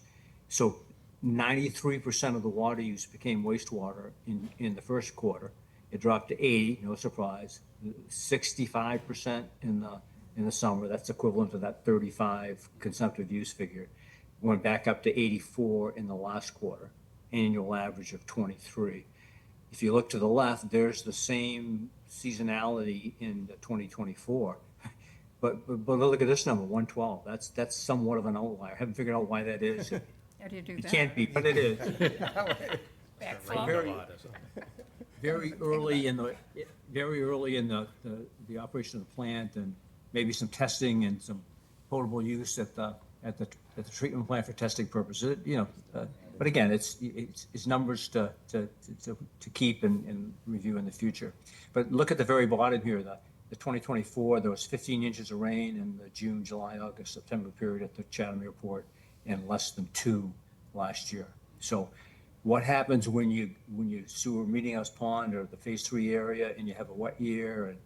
Speaker 10: So 93% of the water use became wastewater in the first quarter. It dropped to 80, no surprise. 65% in the summer. That's equivalent to that 35 consumptive use figure. Went back up to 84 in the last quarter. Annual average of 23. If you look to the left, there's the same seasonality in 2024. But look at this number, 112. That's somewhat of an outlier. I haven't figured out why that is.
Speaker 3: How do you do
Speaker 10: It
Speaker 3: that?
Speaker 10: can't be, but it is.
Speaker 3: Backflow.
Speaker 10: Very early in the operation of the plant, and maybe some testing and some potable use at the treatment plant for testing purposes. But again, it's numbers to keep and review in the future. But look at the very bottom here. The 2024, there was 15 inches of rain in the June, July, August, September period at the Chatham Airport, and less than 2 last year. So what happens when you sewer Meeting House Pond or the phase 3 area and you have a wet year? And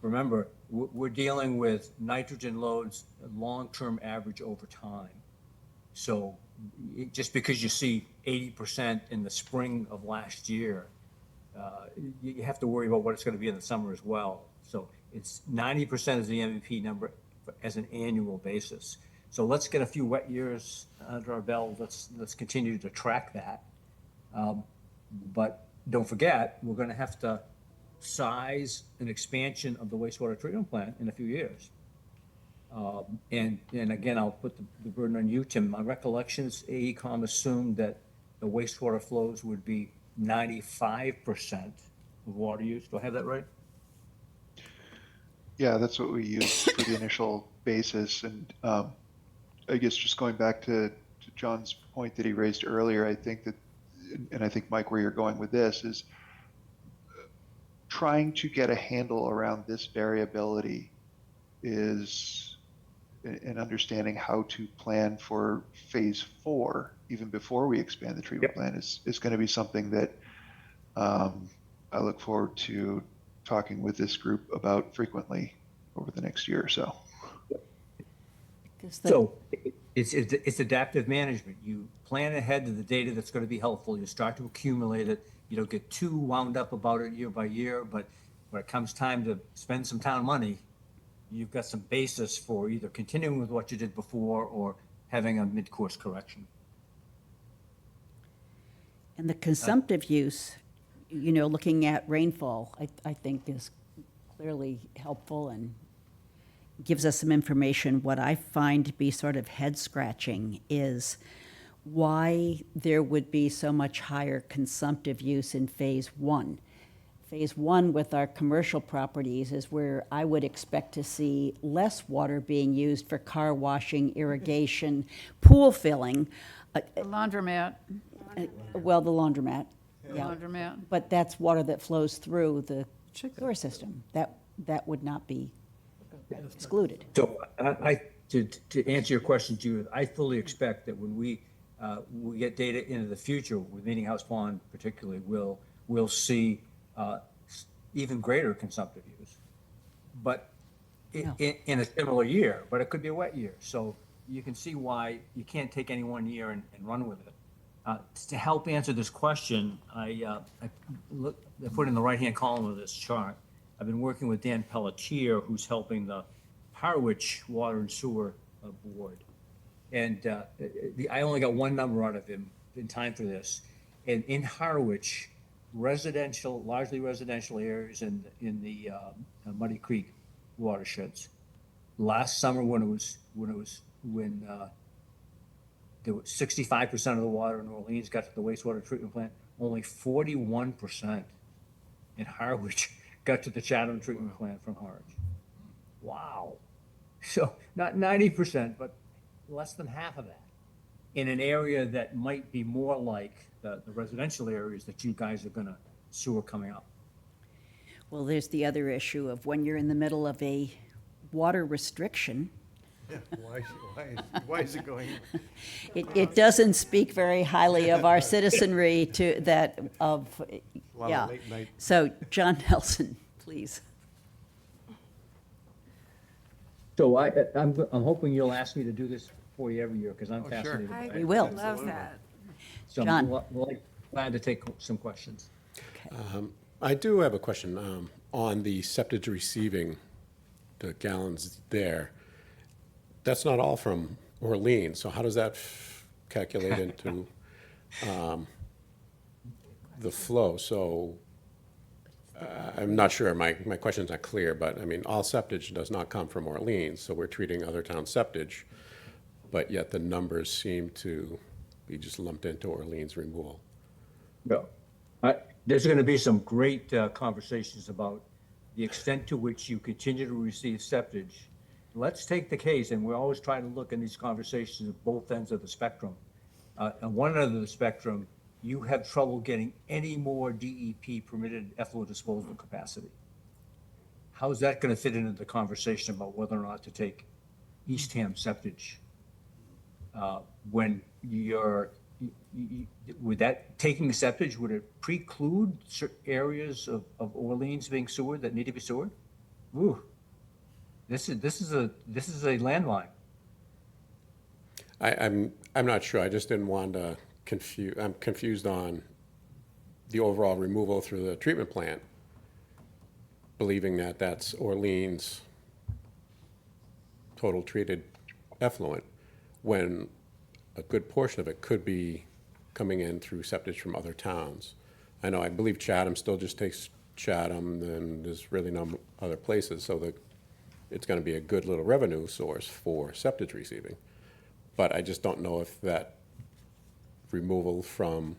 Speaker 10: remember, we're dealing with nitrogen loads, long-term average over time. So just because you see 80% in the spring of last year, you have to worry about what it's going to be in the summer as well. So it's 90% is the MVP number as an annual basis. So let's get a few wet years under our belt. Let's continue to track that. But don't forget, we're going to have to size an expansion of the wastewater treatment plant in a few years. And again, I'll put the burden on you, Tim. My recollections, AECOM assumed that the wastewater flows would be 95% of water use. Do I have that right?
Speaker 6: Yeah, that's what we used for the initial basis. And I guess just going back to John's point that he raised earlier, I think that, and I think, Mike, where you're going with this is trying to get a handle around this variability is in understanding how to plan for phase 4, even before we expand the treatment plant, is going to be something that I look forward to talking with this group about frequently over the next year or so.
Speaker 1: 'Cause the-
Speaker 10: So it's adaptive management. You plan ahead to the data that's going to be helpful. You start to accumulate it. You don't get too wound up about it year by year, but when it comes time to spend some town money, you've got some basis for either continuing with what you did before or having a mid-course correction.
Speaker 1: And the consumptive use, looking at rainfall, I think is clearly helpful and gives us some information. What I find to be sort of head scratching is why there would be so much higher consumptive use in phase one. Phase one with our commercial properties is where I would expect to see less water being used for car washing, irrigation, pool filling.
Speaker 3: The laundromat,
Speaker 1: Well, the laundromat,
Speaker 3: the
Speaker 1: yeah.
Speaker 3: laundromat.
Speaker 1: But that's water that flows through the sewer system. That would not be excluded.
Speaker 10: So to answer your question, Judith, I fully expect that when we get data into the future, with Meeting House Pond particularly, we'll see even greater consumptive use. But in a similar year, but it could be a wet year. So you can see why you can't take any one year and run with it. To help answer this question, I put in the right-hand column of this chart. I've been working with Dan Pelletier, who's helping the Harwich Water and Sewer Board. And I only got one number out of him in time for this. And in Harwich, largely residential areas in the Muddy Creek watersheds. Last summer, when there was 65% of the water in New Orleans got to the wastewater treatment plant, only 41% in Harwich got to the Chatham treatment plant from Harwich. Wow. So not 90%, but less than half of that in an area that might be more like the residential areas that you guys are going to sewer coming up.
Speaker 1: Well, there's the other issue of when you're in the middle of a water restriction,
Speaker 4: Yeah, why is it going?
Speaker 1: it doesn't speak very highly of our citizenry
Speaker 4: A lot
Speaker 1: yeah.
Speaker 4: of late night.
Speaker 1: So, John Nelson, please.
Speaker 10: So I'm hoping you'll ask me to do this for you every year because I'm
Speaker 4: Oh, sure.
Speaker 10: fascinated. by it.
Speaker 1: We will.
Speaker 7: Love that.
Speaker 10: So
Speaker 1: John.
Speaker 10: I'm glad to take some questions.
Speaker 11: I do have a question on the septic receiving, the gallons there. That's not all from Orleans, so how does that calculate into the flow? So I'm not sure, my question's not clear, but I mean, all septic does not come from Orleans, so we're treating other town septic, but yet the numbers seem to be just lumped into Orleans removal.
Speaker 10: No. There's going to be some great conversations about the extent to which you continue to receive septic. Let's take the case, and we're always trying to look in these conversations at both ends of the spectrum. On one end of the spectrum, you have trouble getting any more DEP permitted effluent disposal capacity. How is that going to fit into the conversation about whether or not to take Eastham septic? When would that, taking septic, would it preclude certain areas of Orleans being sewered that need to be sewered? Ooh, this is a landmine.
Speaker 11: I'm not sure, I just didn't want to I'm confused on the overall removal through the treatment plant, believing that that's Orleans total treated effluent, when a good portion of it could be coming in through septic from other towns. I believe Chatham still just takes Chatham, and there's really no other places, so it's gonna be a good little revenue source for septic receiving. But I just don't know if that removal from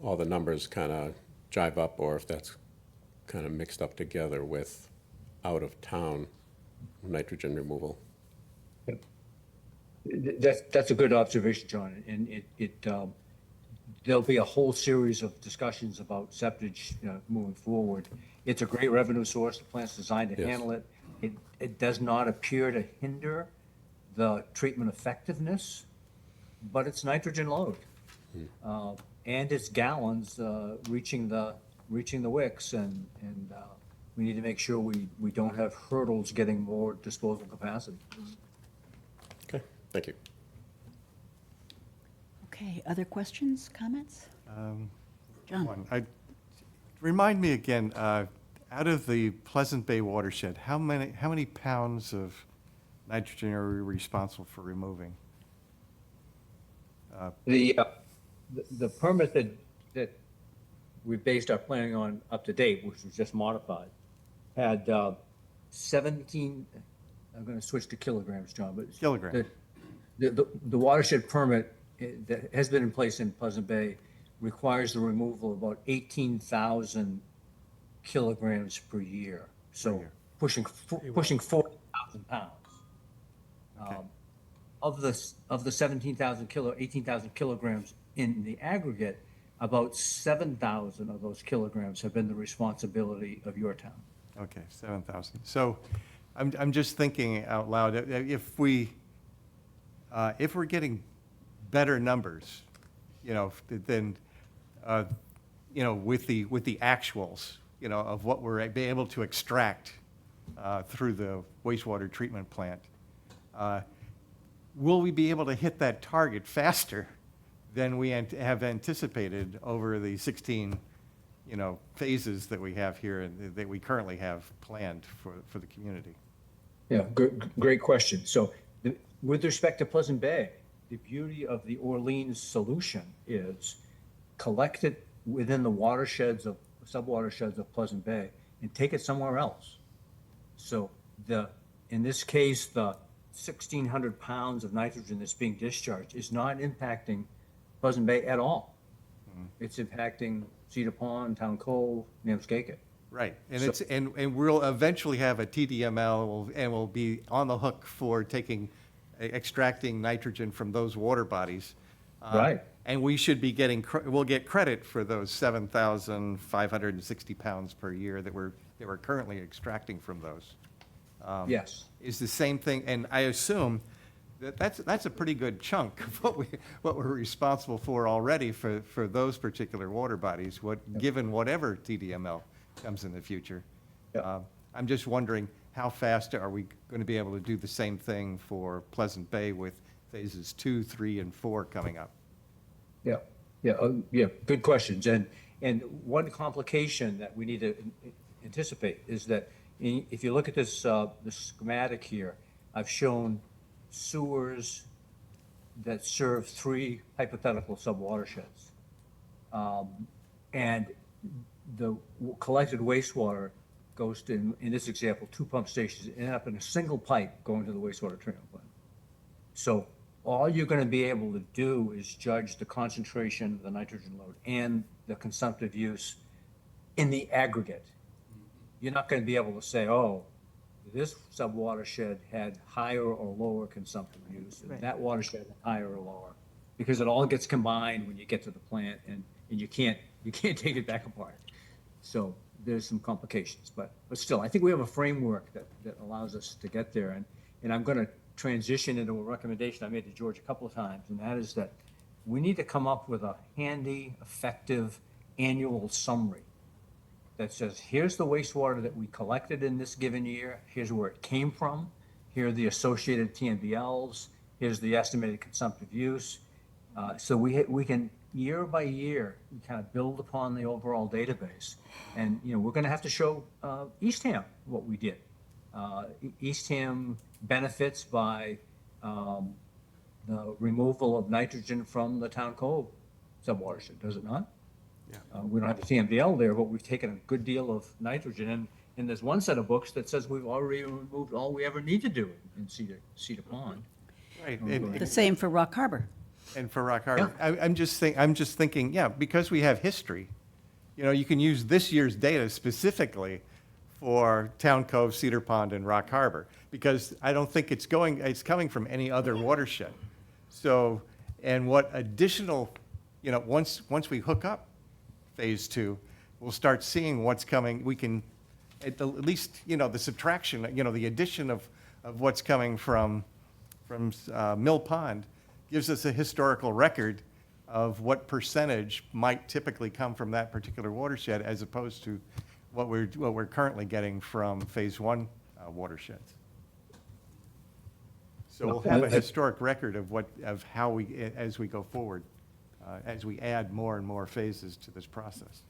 Speaker 11: all the numbers kind of jive up, or if that's kind of mixed up together with out-of-town nitrogen removal.
Speaker 10: That's a good observation, John, and there'll be a whole series of discussions about septic moving forward. It's a great revenue source. The plant's designed to
Speaker 11: Yes.
Speaker 10: handle it. It does not appear to hinder the treatment effectiveness, but it's nitrogen load. And it's gallons reaching the wicks, and we need to make sure we don't have hurdles getting more disposal capacity.
Speaker 11: Okay, thank you.
Speaker 1: Okay, other questions, comments? John?
Speaker 4: Remind me again, out of the Pleasant Bay watershed, how many pounds of nitrogen are we responsible for removing?
Speaker 10: The permit that we based our planning on up to date, which was just modified, had 17, I'm gonna switch to kilograms, John, but.
Speaker 4: Kilograms.
Speaker 10: The watershed permit that has been in place in Pleasant Bay requires the removal of about 18,000 kilograms per year. So
Speaker 4: year.
Speaker 10: pushing 40,000 pounds.
Speaker 4: Okay.
Speaker 10: Of the 18,000 kilograms in the aggregate, about 7,000 of those kilograms have been the responsibility of your town.
Speaker 4: Okay, 7,000. So I'm just thinking out loud, if we're getting better numbers, then, with the actuals, of what we're able to extract through the wastewater treatment plant, will we be able to hit that target faster than we have anticipated over the 16, phases that we have here and that we currently have planned for the community?
Speaker 10: Yeah, great question. So with respect to Pleasant Bay, the beauty of the Orleans solution is collect it within the watersheds of, subwatersheds of Pleasant Bay and take it somewhere else. So in this case, the 1,600 pounds of nitrogen that's being discharged is not impacting Pleasant Bay at all. It's impacting Cedar Pond, Town Cove, Namscayket.
Speaker 4: Right, and and we'll eventually have a TDML and we'll be on the hook for extracting nitrogen from those water bodies.
Speaker 10: Right.
Speaker 4: And we should be we'll get credit for those 7,560 pounds per year that we're currently extracting from those.
Speaker 10: Yes.
Speaker 4: Is the same thing, and I assume that's a pretty good chunk of what we're responsible for already for those particular water bodies, given whatever TDML comes in the future.
Speaker 10: Yep.
Speaker 4: I'm just wondering, how fast are we going to be able to do the same thing for Pleasant Bay with phases 2, 3, and 4 coming up?
Speaker 10: Yeah, yeah, good questions. And one complication that we need to anticipate is that if you look at this the schematic here, I've shown sewers that serve 3 hypothetical subwatersheds. And the collected wastewater goes to, in this example, 2 pump stations and end up in a single pipe going to the wastewater treatment plant. So all you're going to be able to do is judge the concentration of the nitrogen load and the consumptive use in the aggregate. You're not going to be able to say, oh, this subwatershed had higher or lower consumptive use, and that watershed had higher or lower, because it all gets combined when you get to the plant, and you can't take it back apart. So there's some complications, but still, I think we have a framework that allows us to get there, and I'm going to transition into a recommendation I made to George a couple of times, and that is that we need to come up with a handy, effective annual summary that says, here's the wastewater that we collected in this given year, here's where it came from, here are the associated TMBLs, here's the estimated consumptive use. So we can, year by year, kind of build upon the overall database. And, we're going to have to show Eastham what we did. Eastham benefits by the removal of nitrogen from the Town Cove subwatershed, does it not? Yeah. We don't have the TMDL there, but we've taken a good deal of nitrogen. And there's one set of books that says we've already removed all we ever need to do in Cedar Pond.
Speaker 4: Right.
Speaker 1: The same for Rock Harbor.
Speaker 4: And for Rock Harbor, yeah. I'm just thinking, yeah, because we have history, you can use this year's data specifically for Town Cove, Cedar Pond, and Rock Harbor, because I don't think it's coming from any other watershed. So, and what additional, once we hook up phase 2, we'll start seeing what's coming. We can, at least, the subtraction, the addition of what's coming from Mill Pond gives us a historical record of what percentage might typically come from that particular watershed, as opposed to what we're currently getting from Phase 1 watersheds. So we'll have a historic record of how we, as we go forward, as we add more and more phases to this process.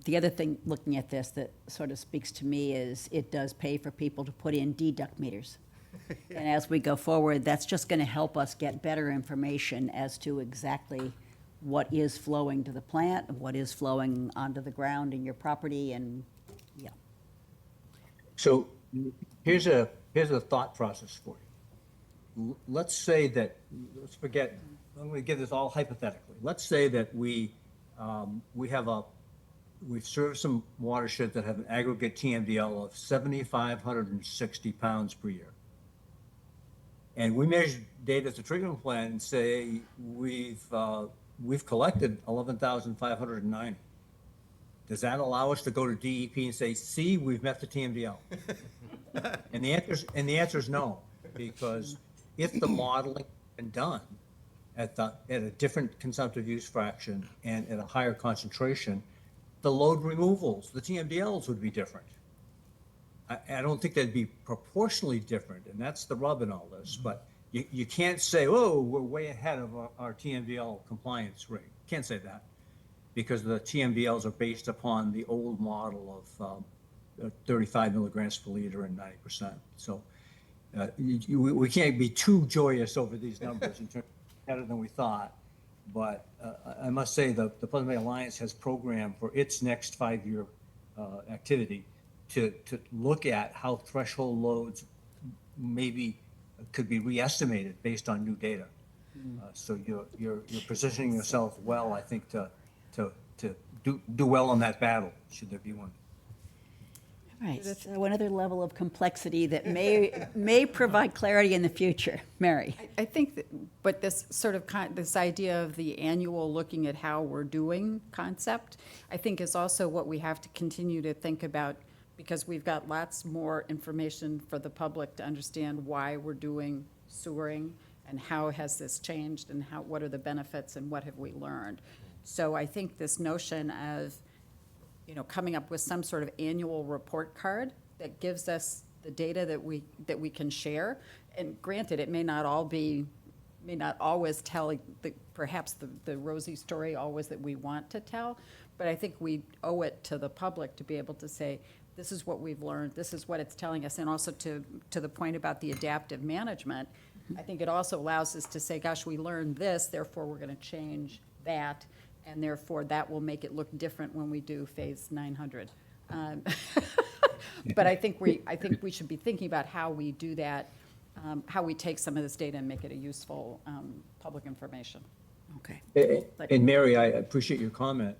Speaker 1: The other thing, looking at this, that sort of speaks to me is it does pay for people to put in deduct meters. And as we go forward, that's just going to help us get better information as to exactly what is flowing to the plant, what is flowing onto the ground in your property, and, yeah.
Speaker 10: So here's a thought process for you. Let's say that, let's forget, I'm going to give this all hypothetically. Let's say that we've served some watersheds that have an aggregate TMDL of 7,560 pounds per year. And we measure data at the treatment plant and say we've collected 11,590. Does that allow us to go to DEP and say, see, we've met the TMDL? And the answer is no, because if the modeling had been done at a different consumptive use fraction and at a higher concentration, the load removals, the TMDLs would be different. I don't think they'd be proportionally different, and that's the rub in all this. But you can't say, oh, we're way ahead of our TMDL compliance rate. Can't say that, because the TMDLs are based upon the old model of 35 milligrams per liter and 90%. So we can't be too joyous over these numbers in terms of better than we thought. But I must say the Pleasant Bay Alliance has programmed for its next 5-year activity to look at how threshold loads maybe could be re-estimated based on new data. So you're positioning yourself well, I think, to do well on that battle, should there be one.
Speaker 1: Right, so another level of complexity that may provide clarity in the future. Mary?
Speaker 8: I think that, but this sort of, this idea of the annual looking at how we're doing concept, I think is also what we have to continue to think about, because we've got lots more information for the public to understand why we're doing sewering and how has this changed and what are the benefits and what have we learned. So I think this notion of, coming up with some sort of annual report card that gives us the data that we can share. And granted, it may not always tell perhaps the rosy story always that we want to tell, but I think we owe it to the public to be able to say, this is what we've learned, this is what it's telling us. And also to the point about the adaptive management, I think it also allows us to say, gosh, we learned this, therefore we're going to change that. And therefore, that will make it look different when we do phase 900. But I think we should be thinking about how we do that, how we take some of this data and make it a useful public information.
Speaker 1: Okay.
Speaker 10: And Mary, I appreciate your comment.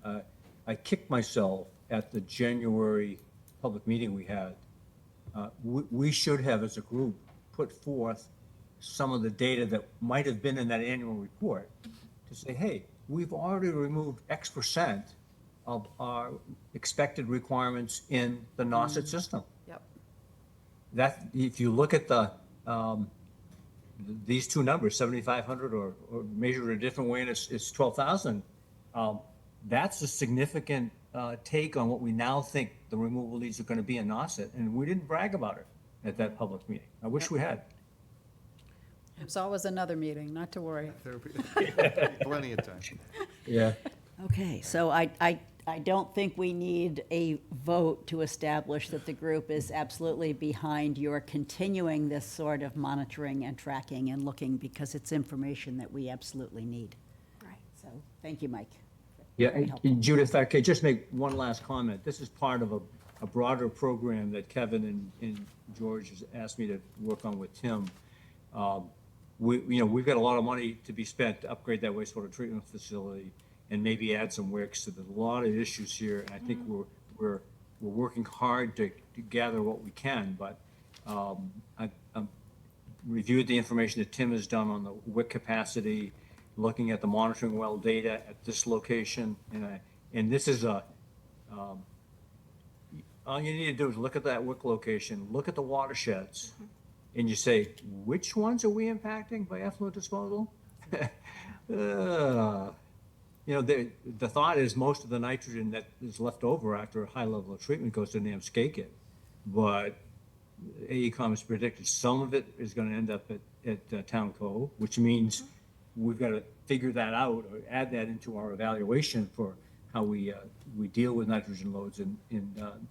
Speaker 10: I kicked myself at the January public meeting we had. We should have, as a group, put forth some of the data that might have been in that annual report to say, hey, we've already removed X percent of our expected requirements in the NOSIT system.
Speaker 8: Yep.
Speaker 10: That, if you look at these two numbers, 7,500 or measured a different way, and it's 12,000, that's a significant take on what we now think the removal needs are going to be in NOSIT, and we didn't brag about it at that public meeting. I wish we had.
Speaker 8: There's always another meeting, not to worry.
Speaker 4: Plenty of time.
Speaker 10: Yeah.
Speaker 1: Okay, so I don't think we need a vote to establish that the group is absolutely behind your continuing this sort of monitoring and tracking and looking, because it's information that we absolutely need.
Speaker 8: Right.
Speaker 1: So, thank you, Mike.
Speaker 10: Yeah,
Speaker 1: Very helpful.
Speaker 10: and Judith, if I could just make one last comment. This is part of a broader program that Kevin and George has asked me to work on with Tim. We've got a lot of money to be spent to upgrade that wastewater treatment facility and maybe add some wicks. So there's a lot of issues here, and I think we're working hard to gather what we can. But I've reviewed the information that Tim has done on the wick capacity, looking at the monitoring well data at this location, and this is all you need to do is look at that wick location, look at the watersheds, and you say, which ones are we impacting by effluent disposal? you know, the thought is most of the nitrogen that is left over after a high level of treatment goes to Namskaket. But AECOM has predicted some of it is going to end up at Town Cove, which means we've got to figure that out or add that into our evaluation for how we deal with nitrogen loads in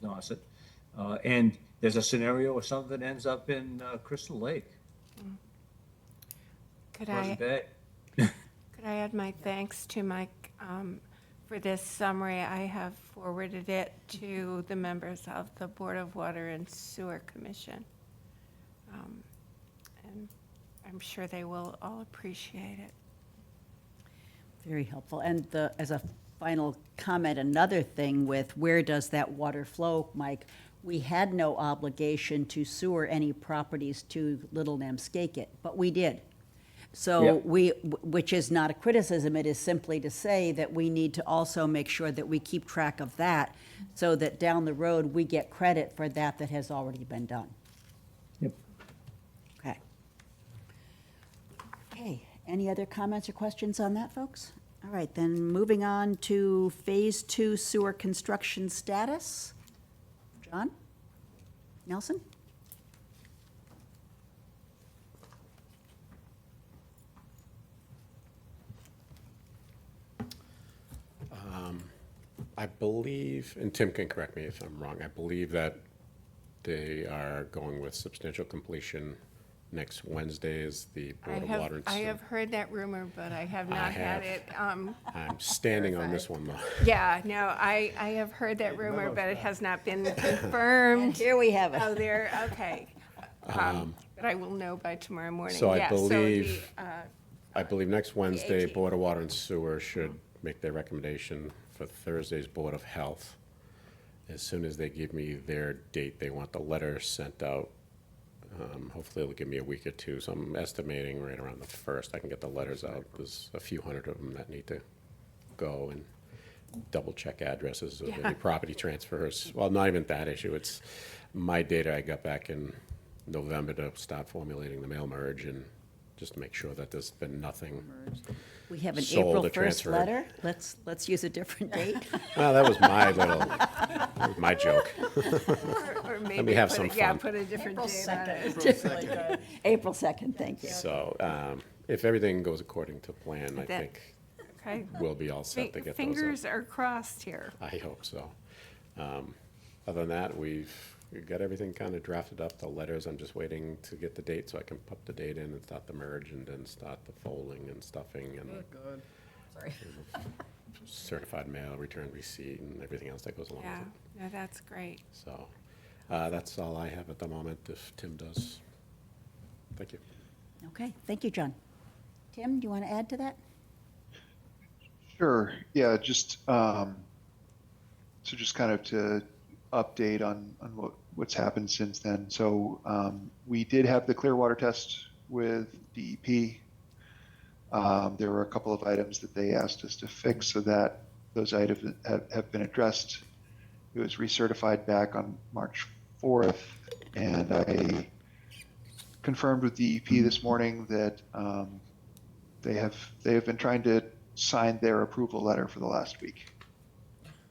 Speaker 10: Nauset. And there's a scenario where some of it ends up in Crystal Lake,
Speaker 7: Could
Speaker 10: Pleasant
Speaker 7: I,
Speaker 10: Bay.
Speaker 7: could I add my thanks to Mike for this summary? I have forwarded it to the members of the Board of Water and Sewer Commission. And I'm sure they will all appreciate it.
Speaker 1: Very helpful. And as a final comment, another thing with where does that water flow, Mike, we had no obligation to sewer any properties to Little Namskaket, but we did. So
Speaker 10: Yep.
Speaker 1: which is not a criticism, it is simply to say that we need to also make sure that we keep track of that so that down the road, we get credit for that has already been done.
Speaker 10: Yep.
Speaker 1: Okay. Okay, any other comments or questions on that, folks? All right, then moving on to Phase 2 sewer construction status. John? Nelson?
Speaker 11: I believe, and Tim can correct me if I'm wrong, I believe that they are going with substantial completion next Wednesday is the Board of Water and
Speaker 7: I
Speaker 11: Sewer.
Speaker 7: have heard that rumor, but I have
Speaker 11: I
Speaker 7: not had
Speaker 11: have.
Speaker 7: it.
Speaker 11: I'm standing on this one, though.
Speaker 7: Yeah, no, I have heard that rumor, but it has not been confirmed.
Speaker 1: Here we have it.
Speaker 7: Oh, there, okay. But I will know by tomorrow morning.
Speaker 11: So I
Speaker 7: Yeah,
Speaker 11: believe-
Speaker 7: the,
Speaker 11: I believe next Wednesday,
Speaker 7: 18th.
Speaker 11: Board of Water and Sewer should make their recommendation for Thursday's Board of Health. As soon as they give me their date, they want the letter sent out. Hopefully it'll give me a week or two, so I'm estimating right around the 1st, I can get the letters out. There's a few hundred of them that need to go and double-check addresses of
Speaker 7: Yeah.
Speaker 11: any property transfers. Well, not even that issue, it's my data I got back in November to start formulating the mail merge and just to make sure that there's been nothing.
Speaker 1: We have an
Speaker 11: Sold
Speaker 1: April
Speaker 11: or
Speaker 1: 1st
Speaker 11: transferred.
Speaker 1: letter. Let's use a different date.
Speaker 11: Well, that was my joke.
Speaker 7: or maybe
Speaker 11: me have
Speaker 7: put
Speaker 11: some
Speaker 7: a- Yeah,
Speaker 11: fun.
Speaker 7: put a different date on it.
Speaker 1: April 2nd, thank you.
Speaker 11: So if everything goes according to plan, I
Speaker 7: That-
Speaker 11: think
Speaker 7: Okay.
Speaker 11: we'll be all set to get those
Speaker 7: Fingers
Speaker 11: up.
Speaker 7: are crossed here.
Speaker 11: I hope so. Other than that, we've got everything kind of drafted up, the letters. I'm just waiting to get the date so I can put the date in and start the merge and then start the folding and stuffing and
Speaker 8: Good. Sorry.
Speaker 11: certified mail, return receipt, and everything else that goes along
Speaker 7: Yeah,
Speaker 11: with it.
Speaker 7: no, that's great.
Speaker 11: So that's all I have at the moment, if Tim does. Thank you.
Speaker 1: Okay, thank you, John. Tim, do you want to add to that?
Speaker 6: Sure. Yeah, just so just kind of to update on what's happened since then. So we did have the Clearwater test with DEP. There were a couple of items that they asked us to fix so that those items have been addressed. It was recertified back on March 4th, and I confirmed with DEP this morning that they have been trying to sign their approval letter for the last week,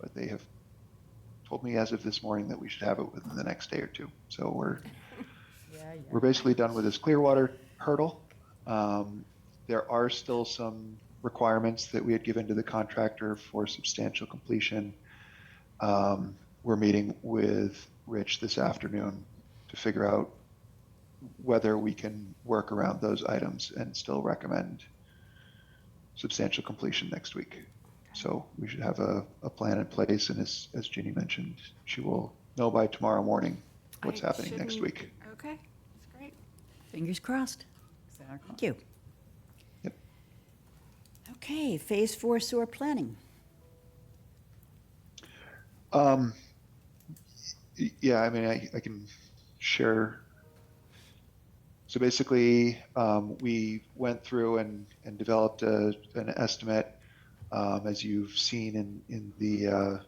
Speaker 6: but they have told me as of this morning that we should have it within the next day or two. So we're basically done with this Clearwater hurdle. There are still some requirements that we had given to the contractor for substantial completion. We're meeting with Rich this afternoon to figure out whether we can work around those items and still recommend substantial completion next week. So we should have a plan in place, and as Ginny mentioned, she will know by tomorrow morning what's
Speaker 7: I
Speaker 6: happening next
Speaker 7: shouldn't-
Speaker 6: week.
Speaker 7: Okay, that's great.
Speaker 1: Fingers crossed.
Speaker 8: Exactly.
Speaker 1: Thank you.
Speaker 6: Yep.
Speaker 1: Okay, Phase 4 sewer planning.
Speaker 6: Yeah, I mean, I can share. So basically, we went through and developed an estimate, as you've seen in the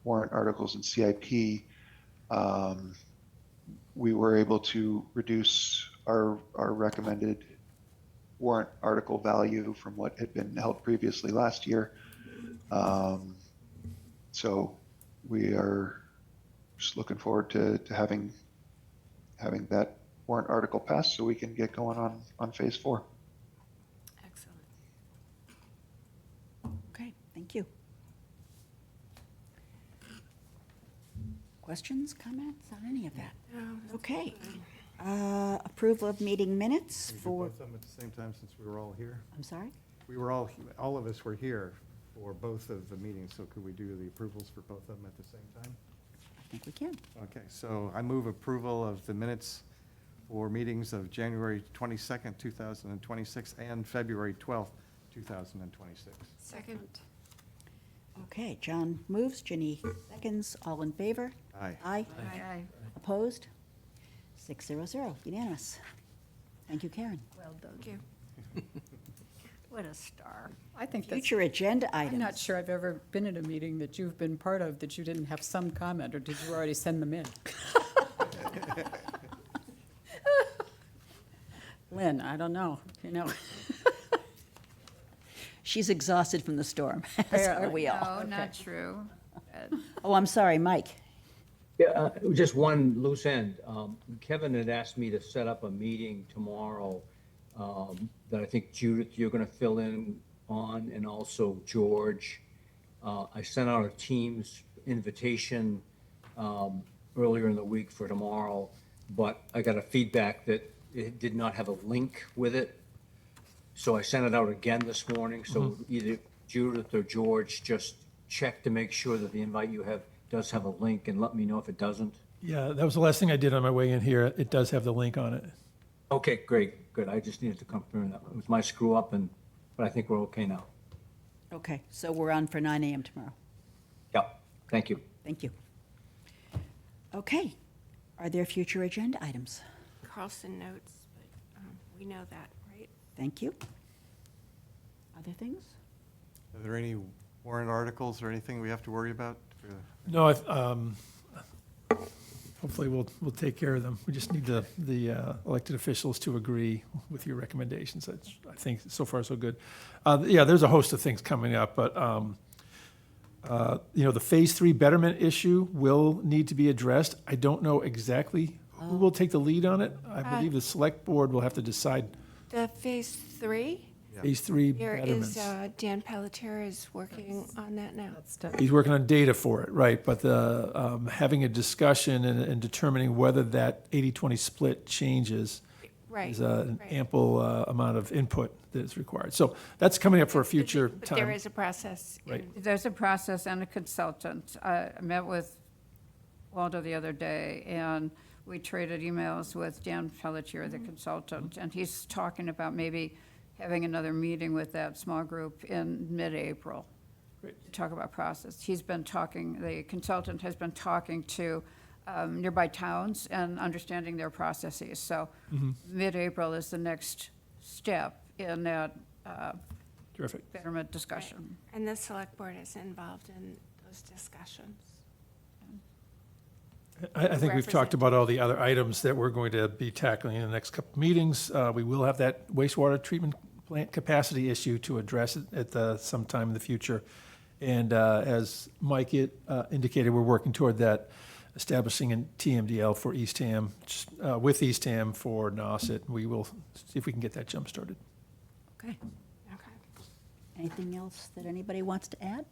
Speaker 6: warrant articles and CIP. We were able to reduce our recommended warrant article value from what had been held previously last year So we are just looking forward to having that warrant article passed so we can get going on phase 4.
Speaker 8: Excellent.
Speaker 1: Okay, thank you. Questions, comments on any of that? Okay. Approval of meeting minutes
Speaker 4: Can we do
Speaker 1: for,
Speaker 4: both of them at the same time since we were all here?
Speaker 1: I'm sorry?
Speaker 4: We were all of us were here for both of the meetings, so could we do the approvals for both of them at the same time?
Speaker 1: I think we can.
Speaker 4: Okay, so I move approval of the minutes for meetings of January 22nd, 2026, and February 12th, 2026.
Speaker 7: Second.
Speaker 1: Okay, John moves, Ginny seconds, all in favor?
Speaker 4: Aye.
Speaker 1: Aye.
Speaker 3: Aye.
Speaker 1: Opposed? 600, unanimous. Thank you, Karen.
Speaker 3: Well done.
Speaker 7: Thank you.
Speaker 3: What a star.
Speaker 8: I think that's,
Speaker 1: Future agenda
Speaker 8: I'm not
Speaker 1: items.
Speaker 8: sure I've ever been in a meeting that you've been part of that you didn't have some comment, or did you already send them in? Lynn, I don't know, you know.
Speaker 1: She's exhausted from the storm, as
Speaker 8: Yeah,
Speaker 1: are we all.
Speaker 3: No, not true.
Speaker 1: Oh, I'm sorry, Mike.
Speaker 10: Yeah, just one loose end. Kevin had asked me to set up a meeting tomorrow that I think Judith, you're going to fill in on, and also George. I sent out a Teams invitation earlier in the week for tomorrow, but I got a feedback that it did not have a link with it. So I sent it out again this morning, so either Judith or George, just check to make sure that the invite you have does have a link, and let me know if it doesn't.
Speaker 5: Yeah, that was the last thing I did on my way in here. It does have the link on it.
Speaker 10: Okay, great, good. I just needed to confirm that. It was my screw up, but I think we're okay now.
Speaker 1: Okay, so we're on for 9 a.m. tomorrow.
Speaker 10: Yep, thank you.
Speaker 1: Thank you. Okay, are there future agenda items?
Speaker 7: Carlson notes, but we know that, right?
Speaker 1: Thank you. Other things?
Speaker 4: Are there any warrant articles or anything we have to worry about?
Speaker 5: No, hopefully we'll take care of them. We just need the elected officials to agree with your recommendations. That's, I think, so far so good. Yeah, there's a host of things coming up, but, the Phase 3 betterment issue will need to be addressed. I don't know exactly who will take the lead on it. I believe the select board will have to decide
Speaker 7: The phase 3,
Speaker 5: Phase 3
Speaker 7: there
Speaker 5: betterments.
Speaker 7: is, Dan Pelletier is working on that now.
Speaker 5: He's working on data for it, right, but the, having a discussion and determining whether that 80-20 split changes
Speaker 7: Right.
Speaker 5: is an
Speaker 7: right.
Speaker 5: ample amount of input that is required. So that's coming up for a future
Speaker 7: But there
Speaker 5: time.
Speaker 7: is a process.
Speaker 5: Right.
Speaker 3: There's a process and a consultant. I met with Waldo the other day, and we traded emails with Dan Pelletier, the consultant, and he's talking about maybe having another meeting with that small group in mid-April
Speaker 5: Great.
Speaker 3: to talk about process. He's been talking, the consultant has been talking to nearby towns and understanding their processes. So mid-April is the next step in that
Speaker 5: Terrific.
Speaker 3: betterment discussion.
Speaker 7: And the select board is involved in those discussions.
Speaker 5: I think we've talked about all the other items that we're going to be tackling in the next couple of meetings. We will have that wastewater treatment plant capacity issue to address it at some time in the future. And as Mike indicated, we're working toward that, establishing a TMDL for Eastham, with Eastham for Nauset. We will see if we can get that jump started.
Speaker 1: Okay.
Speaker 7: Okay.
Speaker 1: Anything else that anybody wants to add?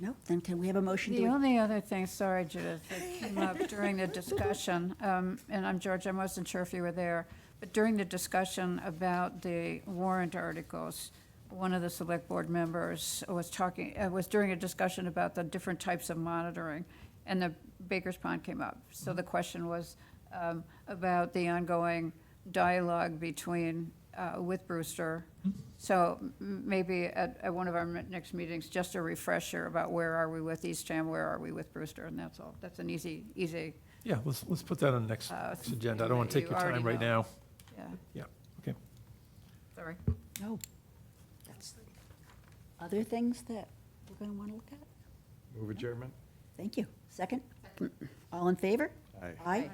Speaker 1: No? Then can we have a motion
Speaker 3: The
Speaker 1: to?
Speaker 3: only other thing, sorry, Judith, that came up during the discussion, and I'm George, I wasn't sure if you were there, but during the discussion about the warrant articles, one of the select board members was during a discussion about the different types of monitoring, and the Baker's Pond came up. So the question was about the ongoing dialogue between, with Brewster. So maybe at one of our next meetings, just a refresher about where are we with Eastham, where are we with Brewster, and that's all. That's an easy,
Speaker 5: Yeah, let's put that on the next agenda. I don't want to take
Speaker 3: you
Speaker 5: your
Speaker 3: already
Speaker 5: time right
Speaker 3: know.
Speaker 5: now.
Speaker 3: yeah,
Speaker 5: Yeah, okay.
Speaker 3: sorry.
Speaker 1: No. That's other things that we're going to want to look at?
Speaker 4: Move adjournment?
Speaker 1: Thank you. Second? All in favor?
Speaker 4: Aye.
Speaker 1: Aye.
Speaker 3: Aye.